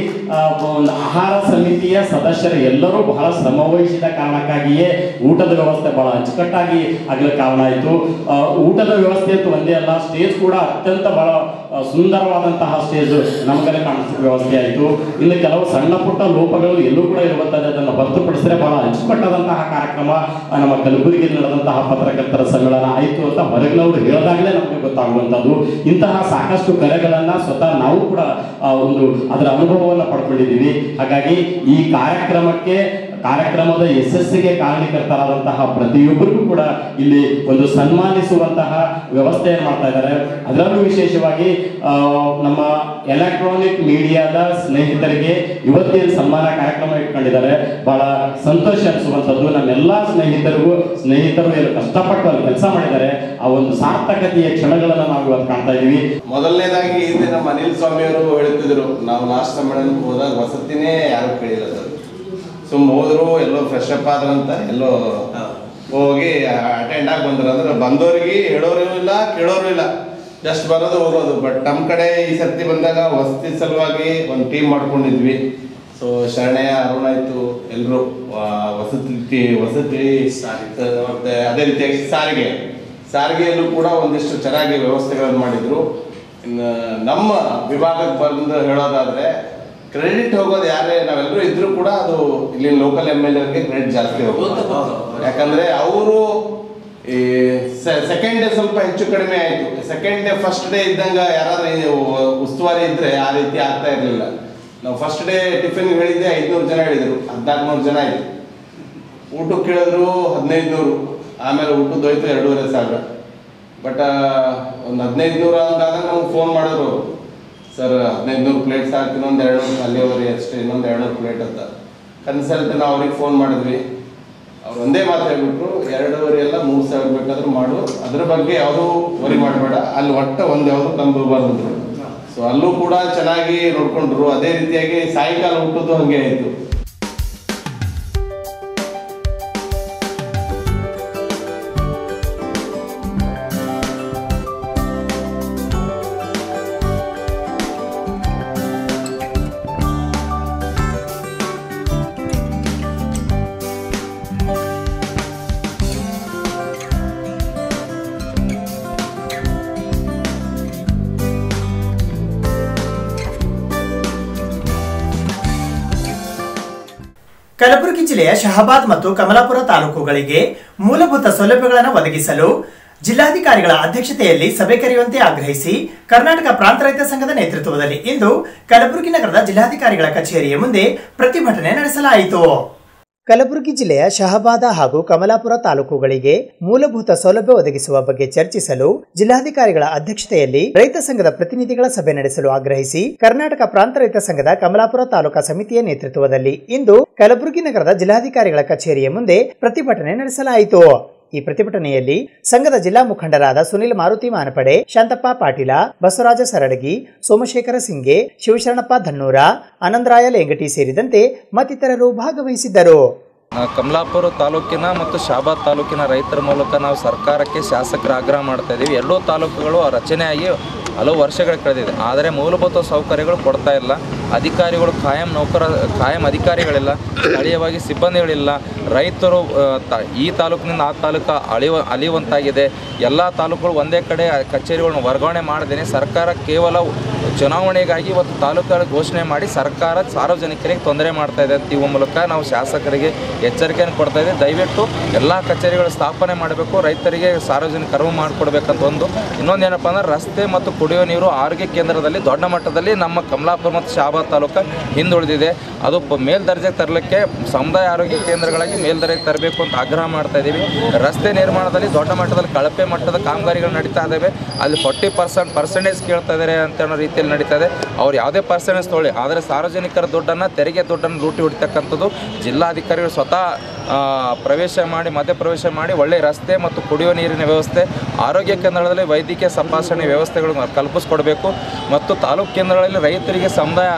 ಒಂದು ಆಹಾರ ಸಮಿತಿಯ ಸದಸ್ಯರು ಎಲ್ಲರೂ ಬಹಳ ಶ್ರಮವಹಿಸಿದ ಕಾರಣಕ್ಕಾಗಿಯೇ ಊಟದ ವ್ಯವಸ್ಥೆ ಬಹಳ ಅಚ್ಚುಕಟ್ಟಾಗಿ ಆಗಲಿಕ್ಕೆ ಕಾರಣ ಆಯಿತು. ಊಟದ ವ್ಯವಸ್ಥೆ ಅಂತೂ ಒಂದೇ ಅಲ್ಲ, ಸ್ಟೇಜ್ ಕೂಡ ಅತ್ಯಂತ ಬಹಳ ಸುಂದರವಾದಂತಹ ಸ್ಟೇಜ್ ನಮಗೆಲ್ಲ ಕಾಣಿಸೋ ವ್ಯವಸ್ಥೆ ಆಯಿತು. ಇನ್ನು ಕೆಲವು ಸಣ್ಣ ಪುಟ್ಟ ಲೋಪಗಳು ಎಲ್ಲೂ ಕೂಡ ಇರುವಂಥದ್ದು, ಅದನ್ನು ಹೊರತುಪಡಿಸಿದ್ರೆ ಬಹಳ ಅಚ್ಚುಕಟ್ಟಾದಂತಹ ಕಾರ್ಯಕ್ರಮ ನಮ್ಮ ಕಲಬುರಗಿಯಲ್ಲಿ ನಡೆದಂತಹ ಪತ್ರಕರ್ತರ ಸಮ್ಮೇಳನ ಆಯಿತು ಅಂತ ಹೊರಗಿನವರು ಹೇಳಿದಾಗಲೇ ನಮಗೆ ಗೊತ್ತಾಗುವಂಥದ್ದು. ಇಂತಹ ಸಾಕಷ್ಟು ಕರೆಗಳನ್ನು ಸ್ವತಃ ನಾವು ಕೂಡ ಒಂದು ಅದರ ಅನುಭವವನ್ನು ಪಡ್ಕೊಂಡಿದ್ದೀವಿ. ಹಾಗಾಗಿ ಈ ಕಾರ್ಯಕ್ರಮದ ಯಶಸ್ಸಿಗೆ ಕಾರಣೀಕರ್ತರಾದಂತಹ ಪ್ರತಿಯೊಬ್ಬರಿಗೂ ಕೂಡ ಇಲ್ಲಿ ಒಂದು ಸನ್ಮಾನಿಸುವಂತಹ ವ್ಯವಸ್ಥೆಯನ್ನು ಮಾಡ್ತಾ ಇದ್ದಾರೆ. ಅದರಲ್ಲೂ ವಿಶೇಷವಾಗಿ ನಮ್ಮ ಎಲೆಕ್ಟ್ರಾನಿಕ್ ಮೀಡಿಯಾದ ಸ್ನೇಹಿತರಿಗೆ ಇವತ್ತಿನ ಸನ್ಮಾನ ಕಾರ್ಯಕ್ರಮ ಇಟ್ಕೊಂಡಿದ್ದಾರೆ. ಬಹಳ ಸಂತೋಷ ಅನಿಸುವಂಥದ್ದು. ನಮ್ಮೆಲ್ಲ ಸ್ನೇಹಿತರು ಏನು ಕಷ್ಟಪಟ್ಟು ಅಲ್ಲಿ ಕೆಲಸ ಮಾಡಿದ್ದಾರೆ ಆ ಒಂದು ಸಾರ್ಥಕತೆಯ ಕ್ಷಣಗಳನ್ನು ನಾವು ಇವತ್ತು ಕಾಣ್ತಾ ಇದ್ದೀವಿ. ಮೊದಲನೇದಾಗಿ ಈ ದಿನ ನಮ್ಮ ಅನಿಲ್ ಸ್ವಾಮಿ ಅವರು ಹೇಳ್ತಿದ್ರು, ನಾವು ಲಾಸ್ಟ್ ಸಮ್ಮೇಳನಕ್ಕೆ ಹೋದಾಗ ವಸತಿನೇ ಯಾರು ಕೇಳಿಲ್ಲ ಸರ್, ಸುಮ್ಮ ಹೋದ್ರು, ಎಲ್ಲೋ ಫ್ರೆಶ್ ಅಪ್ ಆದ್ರಂತ ಎಲ್ಲೋ ಹೋಗಿ ಅಟೆಂಡ್ ಆಗಿ ಬಂದ್ರು. ಅಂದ್ರೆ ಬಂದವರಿಗೆ ಹೇಳೋರು ಇಲ್ಲ, ಕೇಳೋರು ಇಲ್ಲ, ಜಸ್ಟ್ ಬರೋದು ಹೋಗೋದು. ಬಟ್ ನಮ್ಮ ಕಡೆ ಈ ಸರ್ತಿ ಬಂದಾಗ ವಸತಿ ಸಲುವಾಗಿ ಒಂದು ಟೀಮ್ ಮಾಡ್ಕೊಂಡಿದ್ವಿ. ಸೊ ಶರಣಯ್ಯ, ಅರುಣ ಆಯಿತು, ಎಲ್ಲರೂ ವಸತಿ ಮತ್ತೆ ಅದೇ ರೀತಿಯಾಗಿ ಸಾರಿಗೆಯಲ್ಲೂ ಕೂಡ ಒಂದಿಷ್ಟು ಚೆನ್ನಾಗಿ ವ್ಯವಸ್ಥೆಗಳನ್ನು ಮಾಡಿದ್ರು. ಇನ್ನು ನಮ್ಮ ವಿಭಾಗಕ್ಕೆ ಬಂದು ಹೇಳೋದಾದ್ರೆ ಕ್ರೆಡಿಟ್ ಹೋಗೋದು ಯಾರೇ ನಾವೆಲ್ಲರೂ ಇದ್ರೂ ಕೂಡ ಅದು ಇಲ್ಲಿನ ಲೋಕಲ್ MLA ಕ್ರೆಡಿಟ್ ಜಾಸ್ತಿ ಹೋಗೋದು. ಯಾಕಂದ್ರೆ ಅವರು ಈ ಸೆಕೆಂಡ್ ಡೇ ಸ್ವಲ್ಪ ಹೆಚ್ಚು ಕಡಿಮೆ ಆಯಿತು. ಸೆಕೆಂಡ್ ಡೇ ಫಸ್ಟ್ ಡೇ ಇದ್ದಂಗೆ ಯಾರಾದ್ರೂ ಉಸ್ತುವಾರಿ ಇದ್ದರೆ ಆ ರೀತಿ ಆಗ್ತಾ ಇರಲಿಲ್ಲ. ನಾವು ಫಸ್ಟ್ ಡೇ ಟಿಫಿನ್ ಹೇಳಿದ್ದೆ 500 ಜನ ಹೇಳಿದರು, 1400 ಜನ ಆಯಿತು. ಊಟಕ್ಕೆ ಹೇಳಿದ್ರು 1500, ಆಮೇಲೆ ಊಟದ್ದು ಹೋಯ್ತು 2500. ಬಟ್ ಒಂದು 1500 ಅಂದಾಗ ನಮ್ಗೆ ಫೋನ್ ಮಾಡಿದ್ರು, ಸರ್ 1500 ಪ್ಲೇಟ್ಸ್ ಹಾಕ್ತೀನಿ, ಒಂದು 200 ಅಲ್ಲಿವರೆಗೆ ಅಷ್ಟೇ, ಇನ್ನೊಂದು 200 ಪ್ಲೇಟ್ ಅಂತ. ಕನ್ಸಲ್ಟ್ ನಾವು ಅವ್ರಿಗೆ ಫೋನ್ ಮಾಡಿದ್ವಿ, ಅವ್ರು ಒಂದೇ ಮಾತು ಹೇಳ್ಬಿಟ್ರು, 2,500 ಎಲ್ಲ 3,000 ಬೇಕಾದ್ರೂ ಮಾಡು, ಅದ್ರ ಬಗ್ಗೆ ಯಾವುದೂ ವರಿ ಮಾಡಬೇಡ, ಅಲ್ಲಿ ಒಟ್ಟು ಒಂದು ಯಾವುದು ಕಮ್ಮಿ ಬರಬಾರ್ದು. ಸೊ ಅಲ್ಲೂ ಕೂಡ ಚೆನ್ನಾಗಿ ನೋಡ್ಕೊಂಡ್ರು. ಅದೇ ರೀತಿಯಾಗಿ ಸಾಯಂಕಾಲ ಊಟದ್ದು ಹಂಗೆ ಆಯಿತು. ಕಲಬುರಗಿ ಜಿಲ್ಲೆಯ ಶಹಾಬಾದ್ ಮತ್ತು ಕಮಲಾಪುರ ತಾಲೂಕುಗಳಿಗೆ ಮೂಲಭೂತ ಸೌಲಭ್ಯಗಳನ್ನು ಒದಗಿಸಲು ಜಿಲ್ಲಾಧಿಕಾರಿಗಳ ಅಧ್ಯಕ್ಷತೆಯಲ್ಲಿ ಸಭೆ ಕರೆಯುವಂತೆ ಆಗ್ರಹಿಸಿ ಕರ್ನಾಟಕ ಪ್ರಾಂತ ರೈತ ಸಂಘದ ನೇತೃತ್ವದಲ್ಲಿ ಇಂದು ಕಲಬುರಗಿ ನಗರದ ಜಿಲ್ಲಾಧಿಕಾರಿಗಳ ಕಚೇರಿಯ ಮುಂದೆ ಪ್ರತಿಭಟನೆ ನಡೆಸಲಾಯಿತು. ಕಲಬುರಗಿ ಜಿಲ್ಲೆಯ ಶಹಾಬಾದ ಹಾಗೂ ಕಮಲಾಪುರ ತಾಲೂಕುಗಳಿಗೆ ಮೂಲಭೂತ ಸೌಲಭ್ಯ ಒದಗಿಸುವ ಬಗ್ಗೆ ಚರ್ಚಿಸಲು ಜಿಲ್ಲಾಧಿಕಾರಿಗಳ ಅಧ್ಯಕ್ಷತೆಯಲ್ಲಿ ರೈತ ಸಂಘದ ಪ್ರತಿನಿಧಿಗಳ ಸಭೆ ನಡೆಸಲು ಆಗ್ರಹಿಸಿ ಕರ್ನಾಟಕ ಪ್ರಾಂತ ರೈತ ಸಂಘದ ಕಮಲಾಪುರ ತಾಲೂಕಾ ಸಮಿತಿಯ ನೇತೃತ್ವದಲ್ಲಿ ಇಂದು ಕಲಬುರಗಿ ನಗರದ ಜಿಲ್ಲಾಧಿಕಾರಿಗಳ ಕಚೇರಿಯ ಮುಂದೆ ಪ್ರತಿಭಟನೆ ನಡೆಸಲಾಯಿತು. ಈ ಪ್ರತಿಭಟನೆಯಲ್ಲಿ ಸಂಘದ ಜಿಲ್ಲಾ ಮುಖಂಡರಾದ ಸುನಿಲ್ ಮಾರುತಿ ಮಾನಪಡೆ, ಶಾಂತಪ್ಪ ಪಾಟೀಲ, ಬಸವರಾಜ ಸರಡಗಿ, ಸೋಮಶೇಖರ ಸಿಂಗೆ, ಶಿವಶರಣಪ್ಪ ಧನ್ನೂರ, ಆನಂದರಾಯ ಲೇಂಗಟಿ ಸೇರಿದಂತೆ ಮತ್ತಿತರರು ಭಾಗವಹಿಸಿದ್ದರು. ಕಮಲಾಪುರ ತಾಲೂಕಿನ ಮತ್ತು ಶಹಾಬಾದ್ ತಾಲೂಕಿನ ರೈತರ ಮೂಲಕ ನಾವು ಸರ್ಕಾರಕ್ಕೆ ಶಾಸಕರ ಆಗ್ರಹ ಮಾಡ್ತಾ ಇದ್ದೀವಿ. ಎರಡೂ ತಾಲೂಕುಗಳು ರಚನೆಯಾಗಿ ಹಲವು ವರ್ಷಗಳು ಕಳೆದಿದೆ, ಆದರೆ ಮೂಲಭೂತ ಸೌಕರ್ಯಗಳು ಕೊಡ್ತಾ ಇಲ್ಲ. ಅಧಿಕಾರಿಗಳು ಕಾಯಂ ಅಧಿಕಾರಿಗಳಿಲ್ಲ, ಸ್ಥಳೀಯವಾಗಿ ಸಿಬ್ಬಂದಿಗಳಿಲ್ಲ. ರೈತರು ಈ ತಾಲೂಕಿನಿಂದ ಆ ತಾಲೂಕು ಅಲಿಯುವಂತಾಗಿದೆ. ಎಲ್ಲ ತಾಲೂಕುಗಳು ಒಂದೇ ಕಡೆ ಕಚೇರಿಗಳನ್ನು ವರ್ಗಾವಣೆ ಮಾಡದೇನೆ ಸರ್ಕಾರ ಕೇವಲ ಚುನಾವಣೆಗಾಗಿ ಇವತ್ತು ತಾಲೂಕುಗಳ ಘೋಷಣೆ ಮಾಡಿ ಸರ್ಕಾರ ಸಾರ್ವಜನಿಕರಿಗೆ ತೊಂದರೆ ಮಾಡ್ತಾ ಇದೆ ಅಂತ ಇವ ಮೂಲಕ ನಾವು ಶಾಸಕರಿಗೆ ಎಚ್ಚರಿಕೆಯನ್ನು ಕೊಡ್ತಾ ಇದ್ದೀವಿ. ದಯವಿಟ್ಟು ಎಲ್ಲ ಕಚೇರಿಗಳು ಸ್ಥಾಪನೆ ಮಾಡಬೇಕು, ರೈತರಿಗೆ ಸಾರ್ವಜನಿಕ ಅರಿವು ಮಾಡಿಕೊಡ್ಬೇಕಂತ ಒಂದು. ಇನ್ನೊಂದೇನಪ್ಪ ಅಂದ್ರೆ ರಸ್ತೆ ಮತ್ತು ಕುಡಿಯುವ ನೀರು ಆರೋಗ್ಯ ಕೇಂದ್ರದಲ್ಲಿ ದೊಡ್ಡ ಮಟ್ಟದಲ್ಲಿ ನಮ್ಮ ಕಮಲಾಪುರ ಮತ್ತು ಶಹಾಬಾದ್ ತಾಲೂಕು ಹಿಂದುಳಿದಿದೆ. ಅದು ಮೇಲ್ದರ್ಜೆಗೆ ತರಲಿಕ್ಕೆ ಸಮುದಾಯ ಆರೋಗ್ಯ ಕೇಂದ್ರಗಳಾಗಿ ಮೇಲ್ದರ್ಜೆಗೆ ತರಬೇಕು ಅಂತ ಆಗ್ರಹ ಮಾಡ್ತಾ ಇದ್ದೀವಿ. ರಸ್ತೆ ನಿರ್ಮಾಣದಲ್ಲಿ ದೊಡ್ಡ ಮಟ್ಟದಲ್ಲಿ ಕಳಪೆ ಮಟ್ಟದ ಕಾಮಗಾರಿಗಳು ನಡೀತಾ ಇದ್ದಾವೆ. ಅಲ್ಲಿ 40% ಕೇಳ್ತಾ ಇದ್ದಾರೆ ಅಂತ ಅನ್ನೋ ರೀತಿಯಲ್ಲಿ ನಡೀತಾ ಇದೆ. ಅವ್ರು ಯಾವುದೇ ಪರ್ಸೆಂಟೇಜ್ ತೊಗೊಳ್ಳಿ, ಆದರೆ ಸಾರ್ವಜನಿಕರ ದುಡ್ಡನ್ನು, ತೆರಿಗೆ ದುಡ್ಡನ್ನು ಲೂಟಿ ಹೊಡಿತಕ್ಕಂಥದ್ದು ಜಿಲ್ಲಾಧಿಕಾರಿಗಳು ಸ್ವತಃ ಮಧ್ಯಪ್ರವೇಶ ಮಾಡಿ ಒಳ್ಳೆಯ ರಸ್ತೆ ಮತ್ತು ಕುಡಿಯುವ ನೀರಿನ ವ್ಯವಸ್ಥೆ, ಆರೋಗ್ಯ ಕೇಂದ್ರಗಳಲ್ಲಿ ವೈದ್ಯಕೀಯ ತಪಾಸಣೆ ವ್ಯವಸ್ಥೆಗಳನ್ನು ಕಲ್ಪಿಸ್ಕೊಡ್ಬೇಕು. ಮತ್ತು ತಾಲೂಕು ಕೇಂದ್ರಗಳಲ್ಲಿ ರೈತರಿಗೆ ಸಮುದಾಯ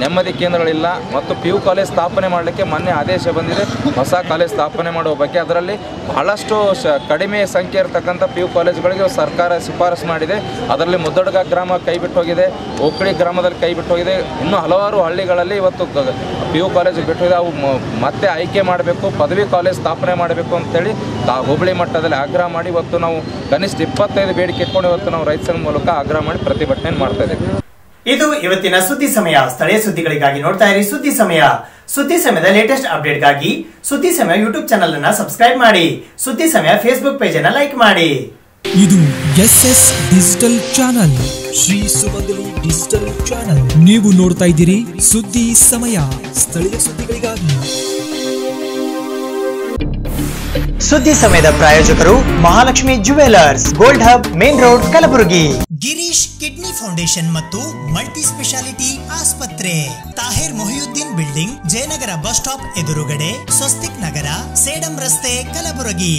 ನೆಮ್ಮದಿ ಕೇಂದ್ರಗಳಿಲ್ಲ. ಮತ್ತು PU ಕಾಲೇಜ್ ಸ್ಥಾಪನೆ ಮಾಡಲಿಕ್ಕೆ ಮೊನ್ನೆ ಆದೇಶ ಬಂದಿದೆ, ಹೊಸ ಕಾಲೇಜ್ ಸ್ಥಾಪನೆ ಮಾಡುವ ಬಗ್ಗೆ. ಅದರಲ್ಲಿ ಬಹಳಷ್ಟು ಕಡಿಮೆ ಸಂಖ್ಯೆ ಇರತಕ್ಕಂಥ PU ಕಾಲೇಜುಗಳಿಗೆ ಸರ್ಕಾರ ಶಿಫಾರಸು ಮಾಡಿದೆ. ಅದರಲ್ಲಿ ಮುದ್ದಡ್ಗ ಗ್ರಾಮ ಕೈ ಬಿಟ್ಟು ಹೋಗಿದೆ, ಓಕಳಿ ಗ್ರಾಮದಲ್ಲಿ ಕೈ ಬಿಟ್ಟು ಹೋಗಿದೆ. ಇನ್ನೂ ಹಲವಾರು ಹಳ್ಳಿಗಳಲ್ಲಿ ಇವತ್ತು PU ಕಾಲೇಜ್ ಬಿಟ್ಟು ಹೋಗಿದೆ. ಅವು ಮತ್ತೆ ಆಯ್ಕೆ ಮಾಡಬೇಕು, ಪದವಿ ಕಾಲೇಜ್ ಸ್ಥಾಪನೆ ಮಾಡಬೇಕು ಅಂತೇಳಿ ಹುಬ್ಬಳ್ಳಿ ಮಟ್ಟದಲ್ಲಿ ಆಗ್ರಹ ಮಾಡಿ ಇವತ್ತು ನಾವು ಕನಿಷ್ಠ 25 ಬೇಡಿಕೆ ಇಟ್ಕೊಂಡು ಇವತ್ತು ನಾವು ರೈತ ಸಂಘ ಮೂಲಕ ಆಗ್ರಹ ಮಾಡಿ ಪ್ರತಿಭಟನೆ ಮಾಡ್ತಾ ಇದ್ದೀವಿ. ಇದು ಇವತ್ತಿನ ಸುದ್ದಿ ಸಮಯ. ಸ್ಥಳೀಯ ಸುದ್ದಿಗಳಿಗಾಗಿ ನೋಡ್ತಾ ಇರಿ ಸುದ್ದಿ ಸಮಯ. ಸುದ್ದಿ ಸಮಯದ ಲೇಟೆಸ್ಟ್ ಅಪ್ಡೇಟ್ಗಾಗಿ ಸುದ್ದಿ ಸಮಯ ಯೂಟ್ಯೂಬ್ ಚಾನಲ್ ಅನ್ನು ಸಬ್ಸ್ಕ್ರೈಬ್ ಮಾಡಿ. ಸುದ್ದಿ ಸಮಯ ಫೇಸ್ಬುಕ್ ಪೇಜ್ ಅನ್ನು ಲೈಕ್ ಮಾಡಿ. ಇದು SS ಡಿಜಿಟಲ್ ಚಾನಲ್, ಶ್ರೀ ಸುಮಂಗಲಿ ಡಿಜಿಟಲ್ ಚಾನಲ್. ನೀವು ನೋಡ್ತಾ ಇದ್ದೀರಿ ಸುದ್ದಿ ಸಮಯ, ಸ್ಥಳೀಯ ಸುದ್ದಿಗಳಿಗಾಗಿ. ಸುದ್ದಿ ಸಮಯದ ಪ್ರಾಯೋಜಕರು Mahalakshmi jewellers, gold hub, main road, Kalaburagi. Girish kidney foundation ಮತ್ತು ಮಲ್ಟಿ ಸ್ಪೆಷಾಲಿಟಿ ಆಸ್ಪತ್ರೆ, Tahir Mohiuddin building, Jayanagar bus stop ಎದುರುಗಡೆ, ಸ್ವಸ್ತಿಕ್ ನಗರ, ಸೇಡಂ ರಸ್ತೆ, ಕಲಬುರಗಿ.